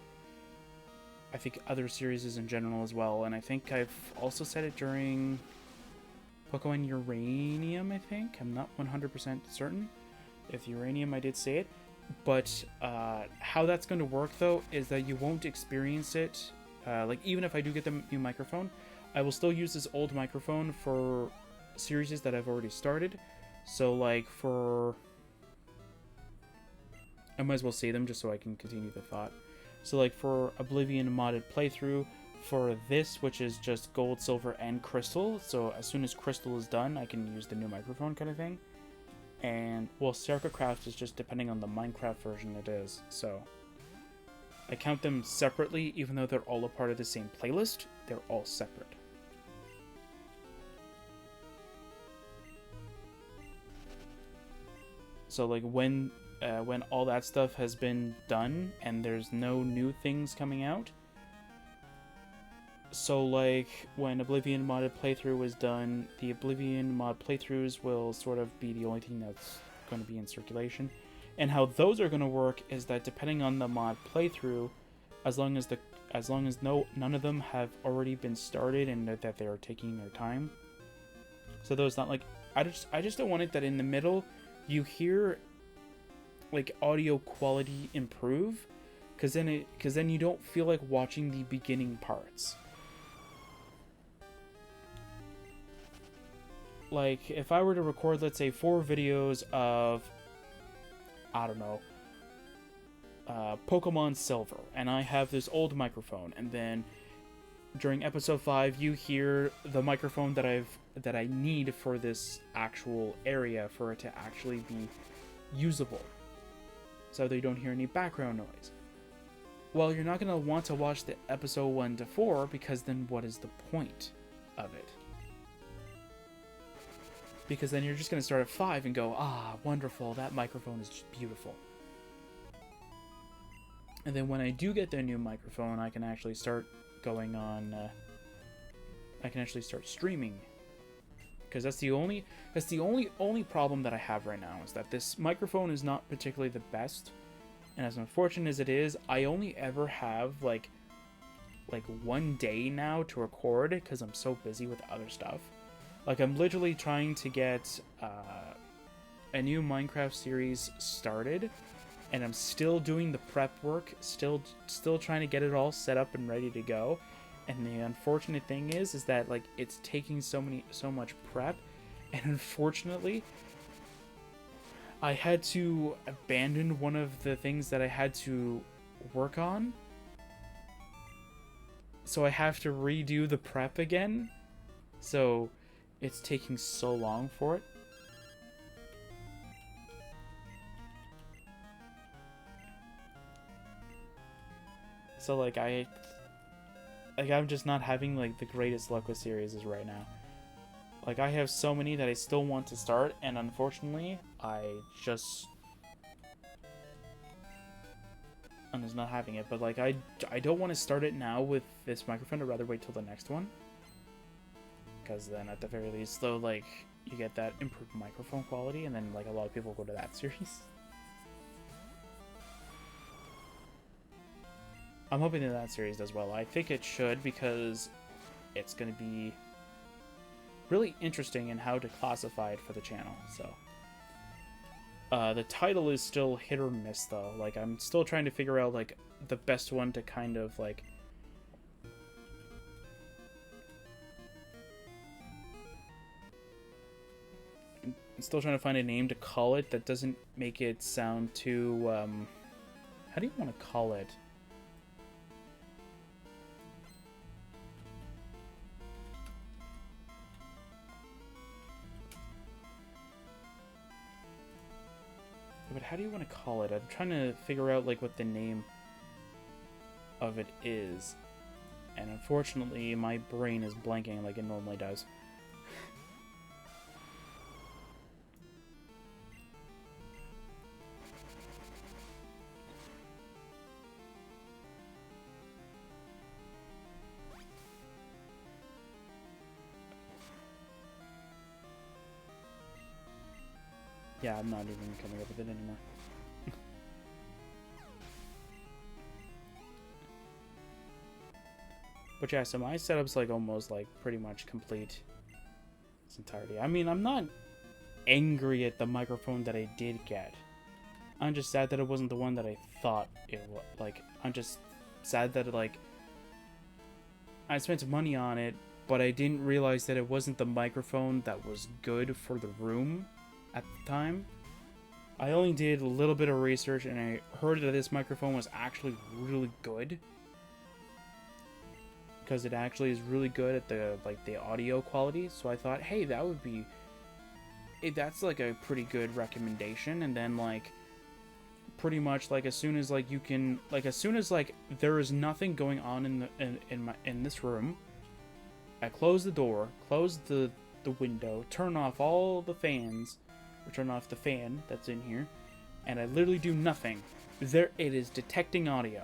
I think other series in general as well. And I think I've also said it during Pokemon Uranium, I think. I'm not 100% certain. If Uranium, I did say it. But how that's going to work, though, is that you won't experience it. Like, even if I do get the new microphone, I will still use this old microphone for series that I've already started. So, like, I might as well say them just so I can continue the thought. So, like, for Oblivion modded playthrough, for this, which is just Gold, Silver, and Crystal, so as soon as Crystal is done, I can use the new microphone kind of thing. And, well, StarCraft is just depending on the Minecraft version it is, so I count them separately, even though they're all a part of the same playlist, they're all separate. So, like, when all that stuff has been done and there's no new things coming out, so, like, when Oblivion modded playthrough is done, the Oblivion mod playthroughs will sort of be the only thing that's going to be in circulation. And how those are going to work is that depending on the mod playthrough, as long as none of them have already been started and that they are taking their time. So those not like I just don't want it that in the middle you hear like audio quality improve, because then you don't feel like watching the beginning parts. Like, if I were to record, let's say, 4 videos of, I don't know, Pokemon Silver, and I have this old microphone, and then during episode 5, you hear the microphone that I need for this actual area for it to actually be usable, so that you don't hear any background noise. Well, you're not going to want to watch the episode 1 to 4, because then what is the point of it? Because then you're just going to start at 5 and go, ah, wonderful, that microphone is just beautiful. And then when I do get the new microphone, I can actually start going on, I can actually start streaming. Because that's the only problem that I have right now, is that this microphone is not particularly the best. And as unfortunate as it is, I only ever have like 1 day now to record it because I'm so busy with other stuff. Like, I'm literally trying to get a new Minecraft series started, and I'm still doing the prep work, still trying to get it all set up and ready to go. And the unfortunate thing is that like it's taking so much prep, and unfortunately, I had to abandon one of the things that I had to work on. So I have to redo the prep again. So it's taking so long for it. So like I'm just not having like the greatest luck with series right now. Like, I have so many that I still want to start, and unfortunately I'm just not having it. But like I don't want to start it now with this microphone. I'd rather wait till the next one. Because then at the very least, though, like, you get that improved microphone quality, and then like a lot of people go to that series. I'm hoping that series does well. I think it should, because it's going to be really interesting in how to classify it for the channel. So the title is still hit or miss, though. Like, I'm still trying to figure out like the best one to kind of like I'm still trying to find a name to call it that doesn't make it sound too how do you want to call it? But how do you want to call it? I'm trying to figure out like what the name of it is. And unfortunately, my brain is blanking like it normally does. Yeah, I'm not even coming up with it anymore. But yeah, so my setup's like almost like pretty much complete its entirety. I mean, I'm not angry at the microphone that I did get. I'm just sad that it wasn't the one that I thought it was. Like, I'm just sad that like I spent money on it, but I didn't realize that it wasn't the microphone that was good for the room at the time. I only did a little bit of research and I heard that this microphone was actually really good. Because it actually is really good at the audio quality. So I thought, hey, that would be... that's like a pretty good recommendation. And then like pretty much like as soon as like you can like as soon as like there is nothing going on in this room, I close the door, close the window, turn off all the fans, or turn off the fan that's in here, and I literally do nothing. There it is detecting audio.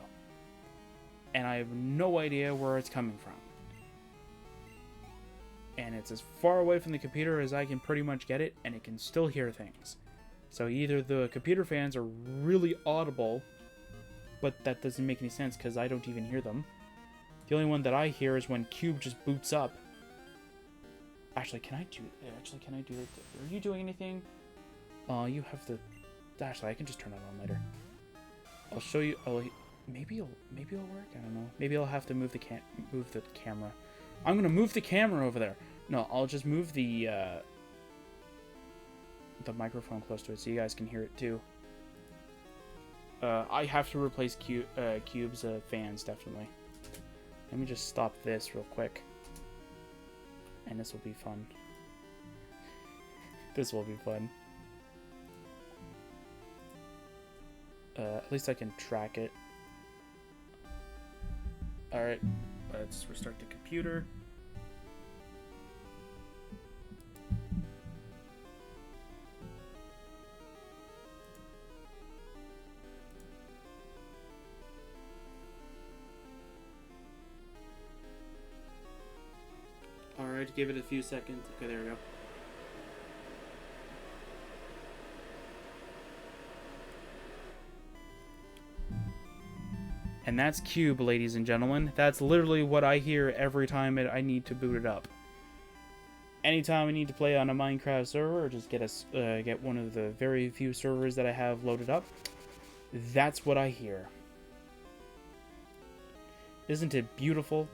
And I have no idea where it's coming from. And it's as far away from the computer as I can pretty much get it, and it can still hear things. So either the computer fans are really audible, but that doesn't make any sense because I don't even hear them. The only one that I hear is when Cube just boots up. Actually, can I do it? Are you doing anything? You have the... Actually, I can just turn it on later. I'll show you... Maybe it'll work. I don't know. Maybe I'll have to move the camera. I'm gonna move the camera over there. No, I'll just move the microphone close to it so you guys can hear it too. I have to replace Cube's fans definitely. Let me just stop this real quick, and this will be fun. This will be fun. At least I can track it. Alright, let's restart the computer. Alright, give it a few seconds. Okay, there we go. And that's Cube, ladies and gentlemen. That's literally what I hear every time I need to boot it up. Anytime I need to play on a Minecraft server, or just get one of the very few servers that I have loaded up, that's what I hear. Isn't it beautiful?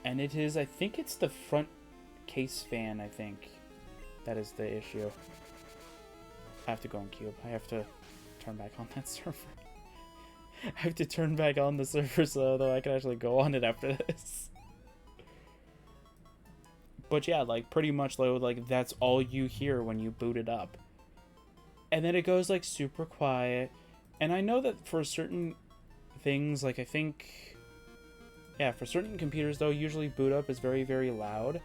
And it is, I think it's the front case fan, I think. That is the issue. I have to go on Cube. I have to turn back on that server. I have to turn back on the server so that I can actually go on it after this. But yeah, like pretty much like that's all you hear when you boot it up. And then it goes like super quiet. And I know that for certain things, like I think, yeah, for certain computers though, usually boot up is very, very loud.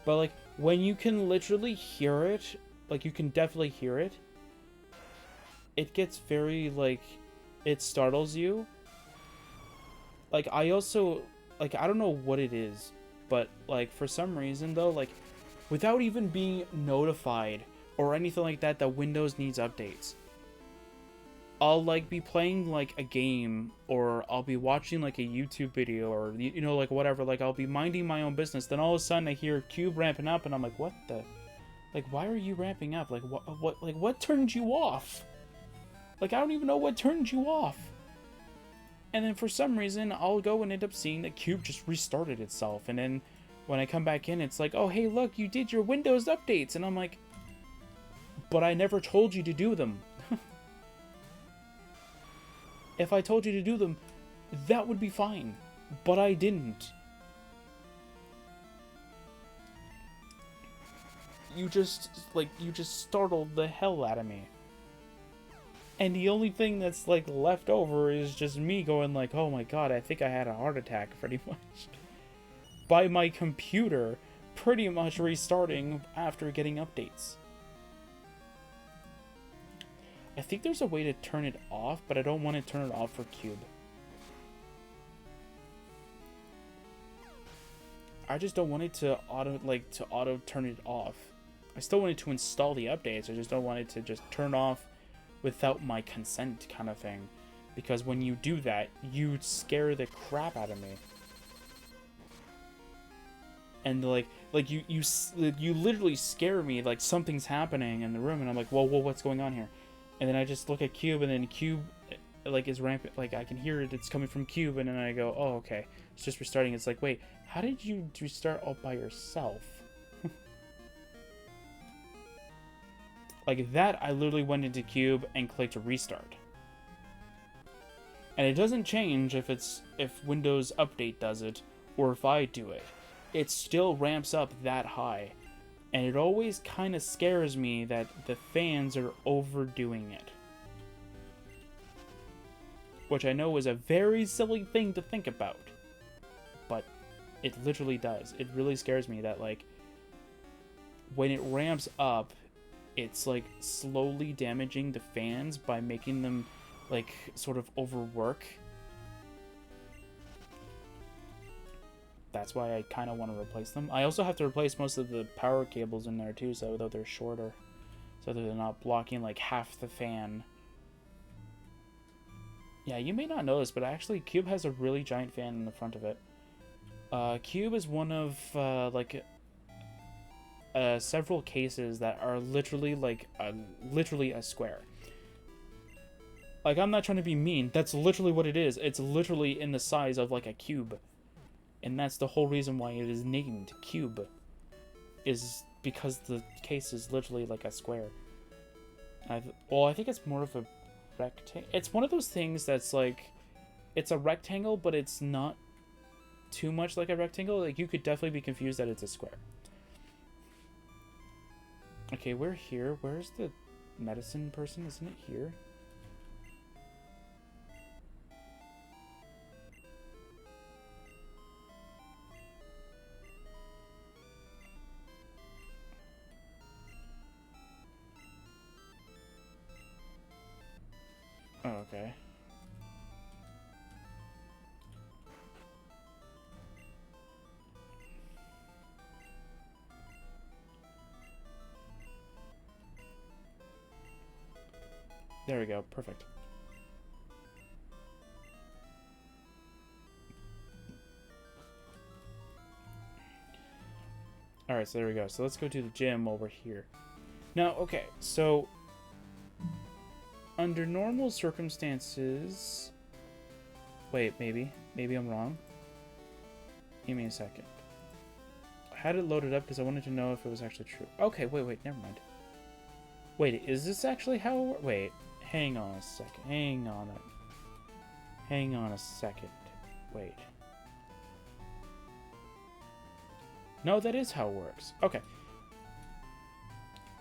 But like when you can literally hear it, like you can definitely hear it, it gets very, like, it startles you. Like, I also, like, I don't know what it is, but, like, for some reason, though, like, without even being notified or anything like that, that Windows needs updates, I'll, like, be playing, like, a game, or I'll be watching, like, a YouTube video, or, you know, like, whatever, like, I'll be minding my own business, then all of a sudden I hear Cube ramping up, and I'm like, what the, like, why are you ramping up? Like, what turned you off? Like, I don't even know what turned you off. And then for some reason, I'll go and end up seeing that Cube just restarted itself. And then when I come back in, it's like, oh, hey, look, you did your Windows updates. And I'm like, but I never told you to do them. If I told you to do them, that would be fine. But I didn't. You just startled the hell out of me. And the only thing that's, like, left over is just me going, like, oh my god, I think I had a heart attack, pretty much. By my computer pretty much restarting after getting updates. I think there's a way to turn it off, but I don't want to turn it off for Cube. I just don't want it to auto turn it off. I still want it to install the updates, I just don't want it to just turn off without my consent kind of thing, because when you do that, you scare the crap out of me. And you literally scare me, like something's happening in the room, and I'm like, whoa, what's going on here? And then I just look at Cube, and then Cube like is rampant, like I can hear it, it's coming from Cube, and then I go, oh, okay, it's just restarting. It's like, wait, how did you restart all by yourself? Like that, I literally went into Cube and clicked restart. And it doesn't change if Windows Update does it or if I do it. It still ramps up that high. And it always kind of scares me that the fans are overdoing it. Which I know is a very silly thing to think about. But it literally does. It really scares me that, like, when it ramps up, it's, like, slowly damaging the fans by making them, like, sort of overwork. That's why I kind of want to replace them. I also have to replace most of the power cables in there too, so though they're shorter, so that they're not blocking like half the fan. Yeah, you may not know this, but actually Cube has a really giant fan in the front of it. Cube is one of several cases that are literally like literally a square. Like, I'm not trying to be mean. That's literally what it is. It's literally in the size of like a cube. And that's the whole reason why it is named Cube, is because the case is literally like a square. I think it's more of a rectangle. It's one of those things that's like, it's a rectangle, but it's not too much like a rectangle. Like, you could definitely be confused that it's a square. Okay, we're here. Where's the medicine person? Isn't it here? Oh, okay. There we go. Perfect. Alright, so there we go. So let's go to the gym while we're here. Now, okay, so under normal circumstances... Wait, maybe I'm wrong. Give me a second. I had it loaded up because I wanted to know if it was actually true. Okay, wait, never mind. Wait, is this actually how... Wait, hang on a second. Hang on a second. Wait. No, that is how it works. Okay.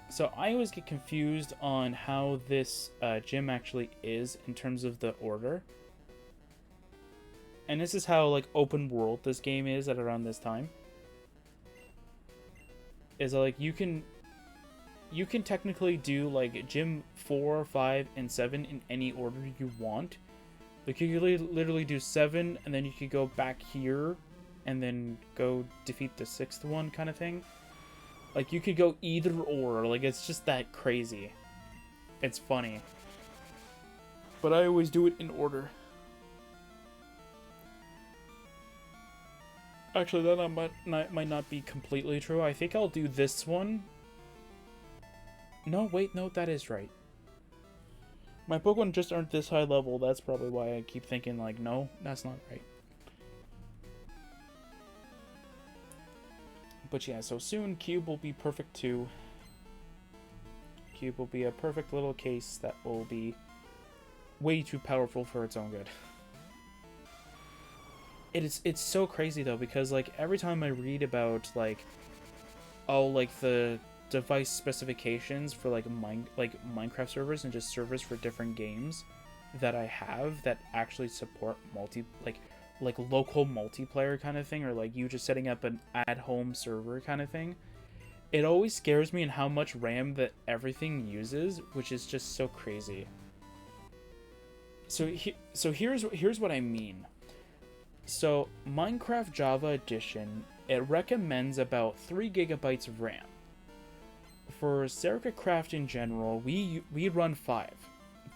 So I always get confused on how this gym actually is in terms of the order. And this is how, like, open world this game is at around this time. Is like you can technically do like gym 4, 5, and 7 in any order you want. Like, you could literally do 7 and then you could go back here and then go defeat the 6th one kind of thing. Like, you could go either or. Like, it's just that crazy. It's funny. But I always do it in order. Actually, that might not be completely true. I think I'll do this one. No, wait, no, that is right. My Pokemon just aren't this high level. That's probably why I keep thinking, like, no, that's not right. But yeah, so soon Cube will be perfect too. Cube will be a perfect little case that will be way too powerful for its own good. It's so crazy though, because like every time I read about like, oh, like the device specifications for like Minecraft servers and just servers for different games that I have that actually support local multiplayer kind of thing, or like you just setting up an at-home server kind of thing, it always scares me in how much RAM that everything uses, which is just so crazy. So here's what I mean. So Minecraft Java Edition, it recommends about 3 gigabytes of RAM. For Serica Craft in general, we run 5.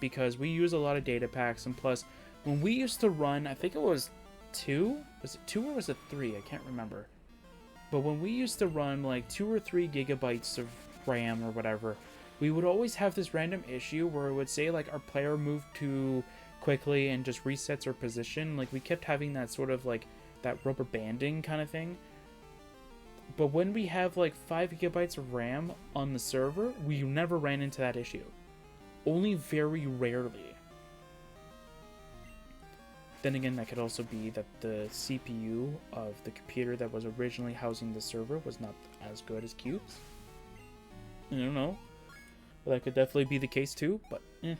because we use a lot of data packs, and plus, when we used to run, I think it was 2? Was it 2 or was it 3? I can't remember. But when we used to run like 2 or 3 gigabytes of RAM or whatever, we would always have this random issue where it would say like our player moved too quickly and just resets our position. Like we kept having that sort of like that rubber banding kind of thing. But when we have like 5 gigabytes of RAM on the server, we never ran into that issue. Only very rarely. Then again, that could also be that the CPU of the computer that was originally housing the server was not as good as Cube's. I don't know. Well, that could definitely be the case too, but eh.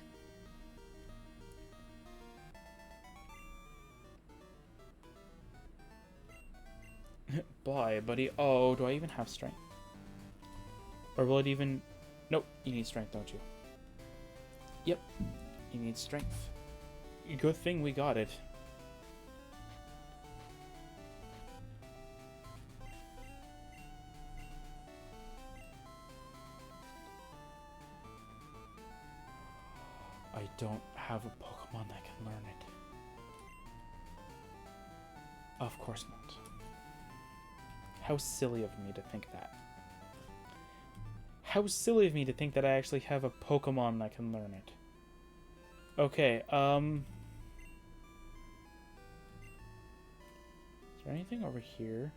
Bye, buddy. Oh, do I even have strength? Or will it even... Nope, you need strength, don't you? Yep, you need strength. Good thing we got it. I don't have a Pokemon that can learn it. Of course not. How silly of me to think that. How silly of me to think that I actually have a Pokemon that can learn it. Okay, is there anything over here?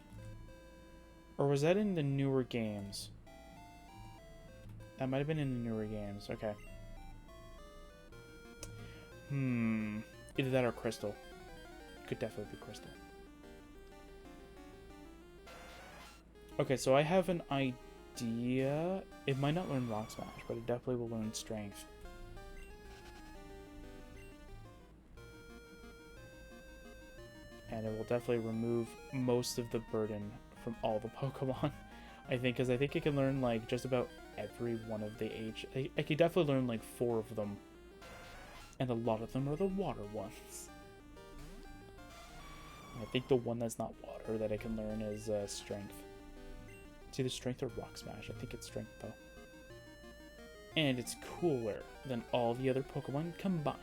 Or was that in the newer games? That might have been in the newer games, okay. Either that or Crystal. Could definitely be Crystal. Okay, so I have an idea. It might not learn Rock Smash, but it definitely will learn Strength. And it will definitely remove most of the burden from all the Pokemon. I think, because I think it can learn like just about every one of the age. I could definitely learn like 4 of them. And a lot of them are the water ones. I think the one that's not water that I can learn is Strength. It's either Strength or Rock Smash. I think it's Strength, though. And it's cooler than all the other Pokemon combined.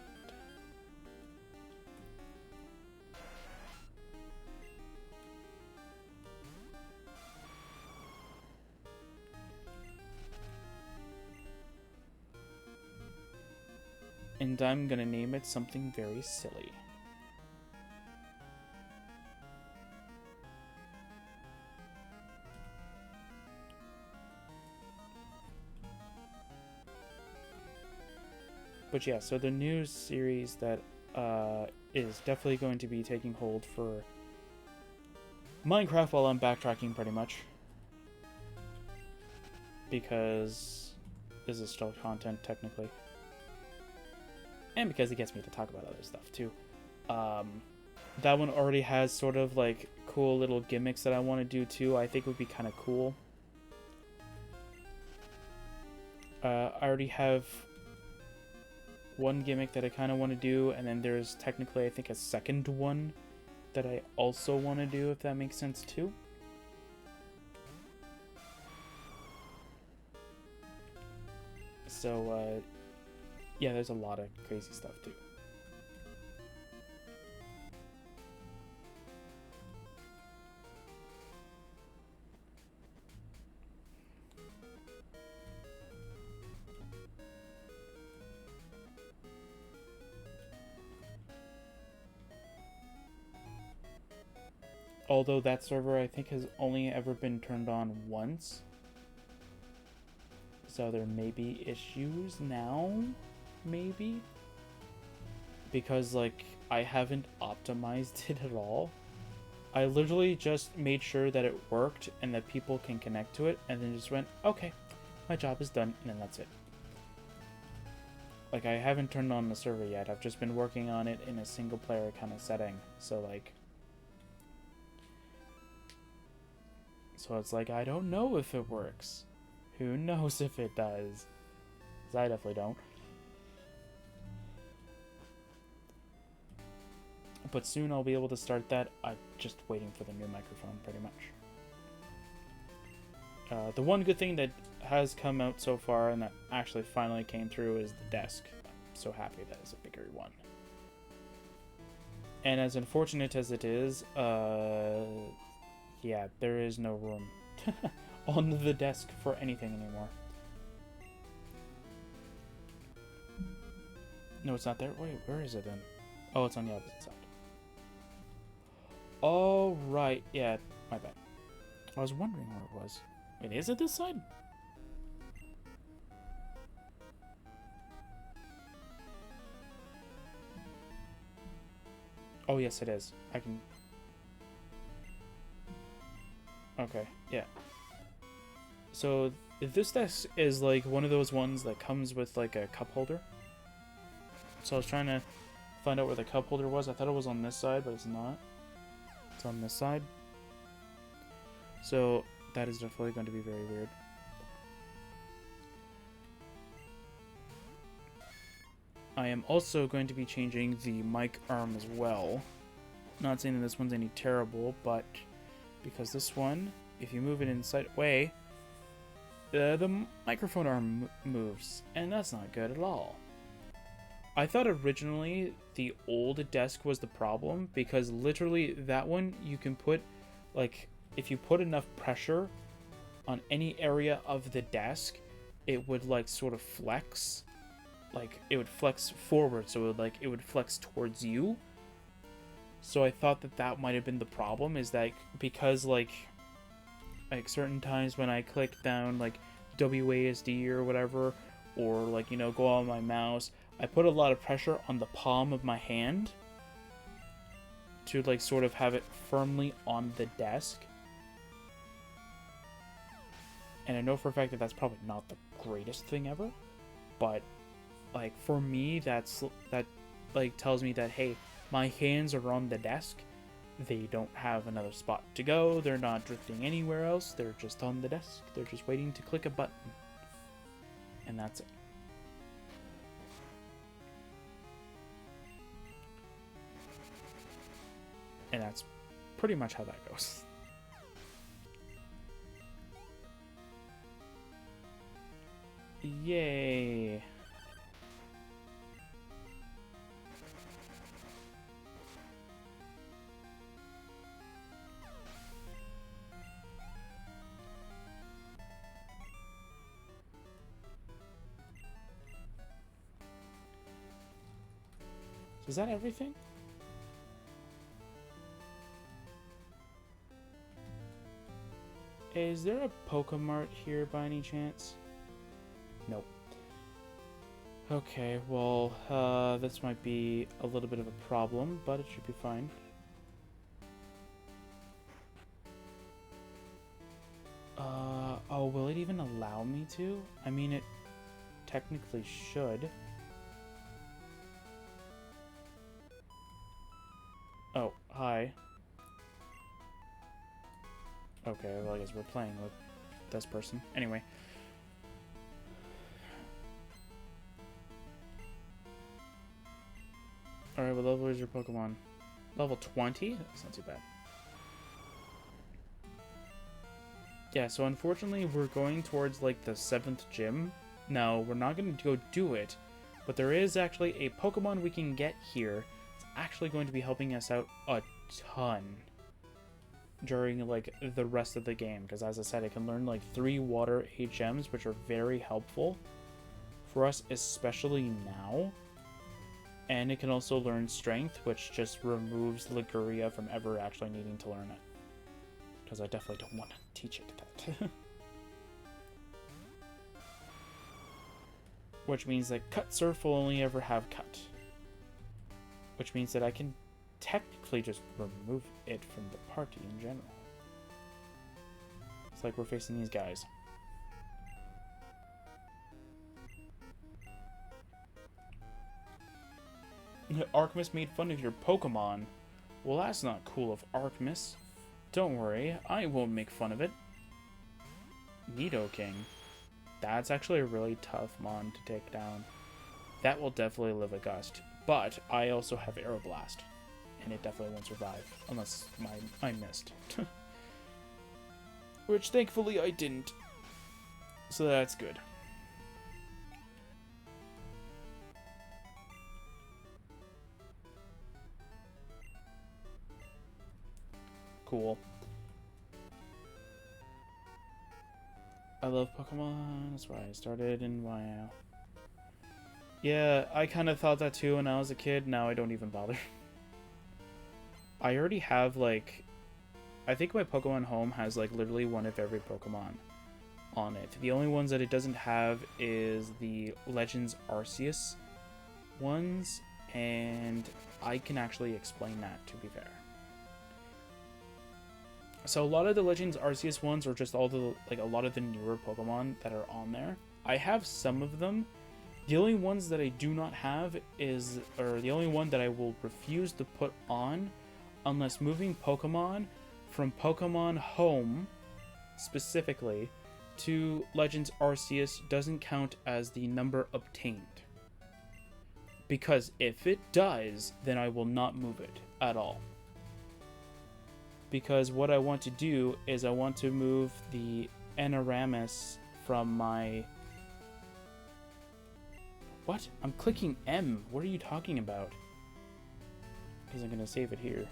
And I'm gonna name it something very silly. But yeah, so the new series that is definitely going to be taking hold for Minecraft while I'm backtracking pretty much. Because this is still content technically. And because it gets me to talk about other stuff too. That one already has sort of like cool little gimmicks that I want to do too. I think would be kind of cool. I already have one gimmick that I kind of want to do, and then there's technically I think a second one that I also want to do, if that makes sense too. So yeah, there's a lot of crazy stuff too. Although that server I think has only ever been turned on once. So there may be issues now, maybe? Because like I haven't optimized it at all. I literally just made sure that it worked and that people can connect to it, and then just went, okay, my job is done, and then that's it. Like I haven't turned on the server yet, I've just been working on it in a single player kind of setting, so like... So it's like, I don't know if it works. Who knows if it does? Because I definitely don't. But soon I'll be able to start that. I'm just waiting for the new microphone, pretty much. The one good thing that has come out so far, and that actually finally came through, is the desk. so happy that it's a bigger one. And as unfortunate as it is, yeah, there is no room on the desk for anything anymore. No, it's not there. Wait, where is it then? Oh, it's on the opposite side. Oh, right. Yeah, my bad. I was wondering where it was. Wait, is it this side? Oh, yes, it is. I can... Okay, yeah. So, this desk is like one of those ones that comes with like a cup holder. So I was trying to find out where the cup holder was. I thought it was on this side, but it's not. It's on this side. So that is definitely going to be very weird. I am also going to be changing the mic arm as well. Not saying that this one's any terrible, but because this one, if you move it inside way, the microphone arm moves, and that's not good at all. I thought originally the old desk was the problem, because literally that one you can put, like, if you put enough pressure on any area of the desk, it would like sort of flex. Like, it would flex forward, so it would flex towards you. So I thought that that might have been the problem, is that because like certain times when I click down like WASD or whatever, or like, you know, go on my mouse, I put a lot of pressure on the palm of my hand to like sort of have it firmly on the desk. And I know for a fact that that's probably not the greatest thing ever, but like for me, that like tells me that, hey, my hands are on the desk. They don't have another spot to go. They're not drifting anywhere else. They're just on the desk. They're just waiting to click a button. And that's it. And that's pretty much how that goes. Yay. So is that everything? Is there a Pokemart here by any chance? Nope. Okay, well, this might be a little bit of a problem, but it should be fine. Oh, will it even allow me to? I mean, it technically should. Oh, hi. Okay, well, I guess we're playing with this person. Anyway. Alright, what level is your Pokemon? Level 20? That's not too bad. Yeah, so unfortunately we're going towards like the 7th gym. Now, we're not going to go do it, but there is actually a Pokemon we can get here. It's actually going to be helping us out a ton during like the rest of the game, because as I said, it can learn like 3 water HMs, which are very helpful for us, especially now. And it can also learn strength, which just removes Liguria from ever actually needing to learn it, because I definitely don't want to teach it that. Which means that Cut Surf will only ever have Cut, which means that I can technically just remove it from the party in general. It's like we're facing these guys. Artemis made fun of your Pokemon. Well, that's not cool of Artemis. Don't worry, I won't make fun of it. Nidoking. That's actually a really tough mon to take down. That will definitely live a gust. But I also have Aeroblast, and it definitely won't survive unless I missed. Which thankfully I didn't. So that's good. cool. I love Pokemon. That's why I started in YO. Yeah, I kind of thought that too when I was a kid. Now I don't even bother. I already have, like... I think my Pokemon Home has, like, literally one of every Pokemon on it. The only ones that it doesn't have is the Legends Arceus ones, and I can actually explain that, to be fair. So a lot of the Legends Arceus ones are just all the, like, a lot of the newer Pokemon that are on there. I have some of them. The only ones that I do not have is, or the only one that I will refuse to put on unless moving Pokemon from Pokemon Home, specifically, to Legends Arceus doesn't count as the number obtained. Because if it does, then I will not move it at all. Because what I want to do is I want to move the Eneramis from my... What? I'm clicking M. What are you talking about? Because I'm going to save it here.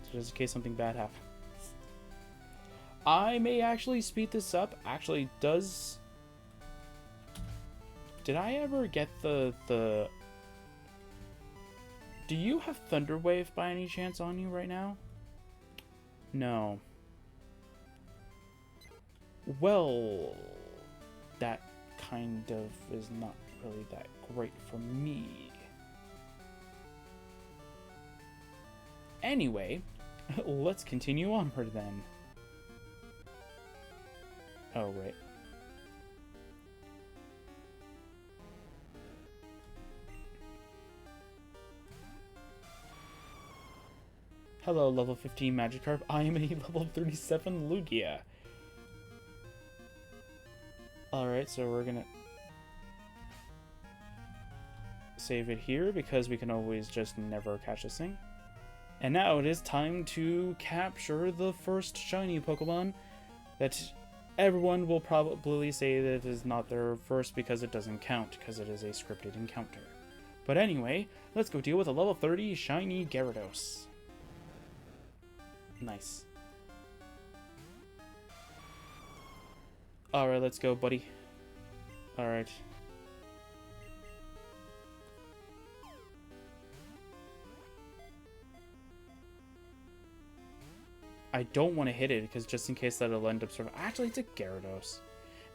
So just in case something bad happens. I may actually speed this up. Actually, does... Did I ever get the... Do you have Thunder Wave by any chance on you right now? No. Well, that kind of is not really that great for me. Anyway, let's continue onward then. Oh, right. Hello, level 15 Magikarp. I am a level 37 Lugia. Alright, so we're gonna save it here because we can always just never catch this thing. And now it is time to capture the first shiny Pokemon that everyone will probably say that it is not their first because it doesn't count, because it is a scripted encounter. But anyway, let's go deal with a level 30 shiny Gyarados. Nice. Alright, let's go, buddy. Alright. I don't want to hit it, because just in case that it'll end up sort of... Actually, it's a Gyarados.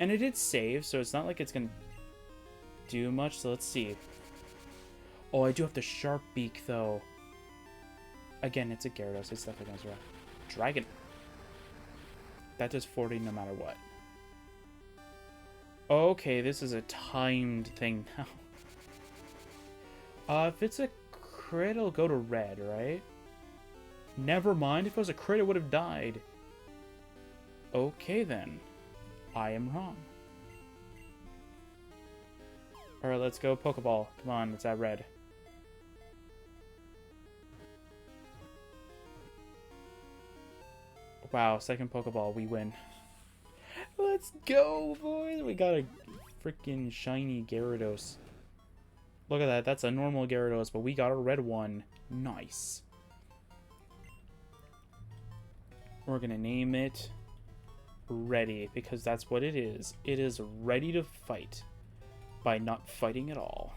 And it did save, so it's not like it's going to do much, so let's see. Oh, I do have the Sharp Beak, though. Again, it's a Gyarados. It's definitely going to survive. Dragon. That does 40 no matter what. Okay, this is a timed thing now. If it's a crit, it'll go to red, right? Never mind. If it was a crit, it would have died. Okay, then. I am wrong. Alright, let's go Pokeball. Come on, it's at red. Wow, second Pokeball, we win. Let's go, boys! We got a freaking shiny Gyarados. Look at that, that's a normal Gyarados, but we got a red one. Nice. We're gonna name it Ready, because that's what it is. It is ready to fight by not fighting at all.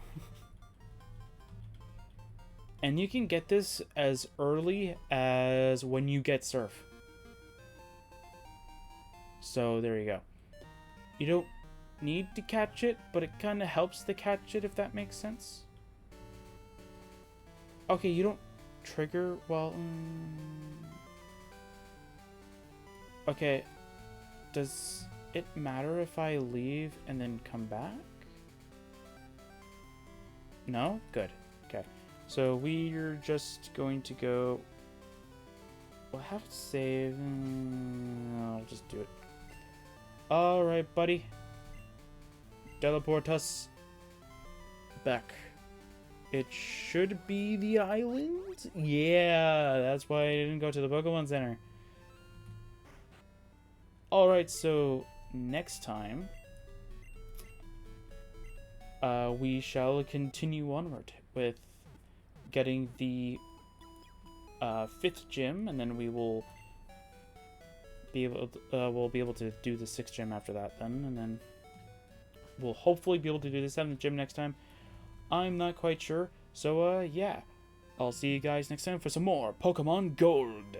And you can get this as early as when you get Surf. So there you go. You don't need to catch it, but it kind of helps to catch it, if that makes sense. Okay, you don't trigger while... Okay, does it matter if I leave and then come back? No? Good. Okay. So we're just going to go... We'll have to save... I'll just do it. Alright, buddy. Teleport us back. It should be the island? Yeah, that's why I didn't go to the Pokemon Center. Alright, so next time we shall continue onward with getting the 5th gym, and then we will be able to, we'll be able to do the 6th gym after that then, and then we'll hopefully be able to do the 7th gym next time. I'm not quite sure. So, yeah. I'll see you guys next time for some more Pokemon Gold.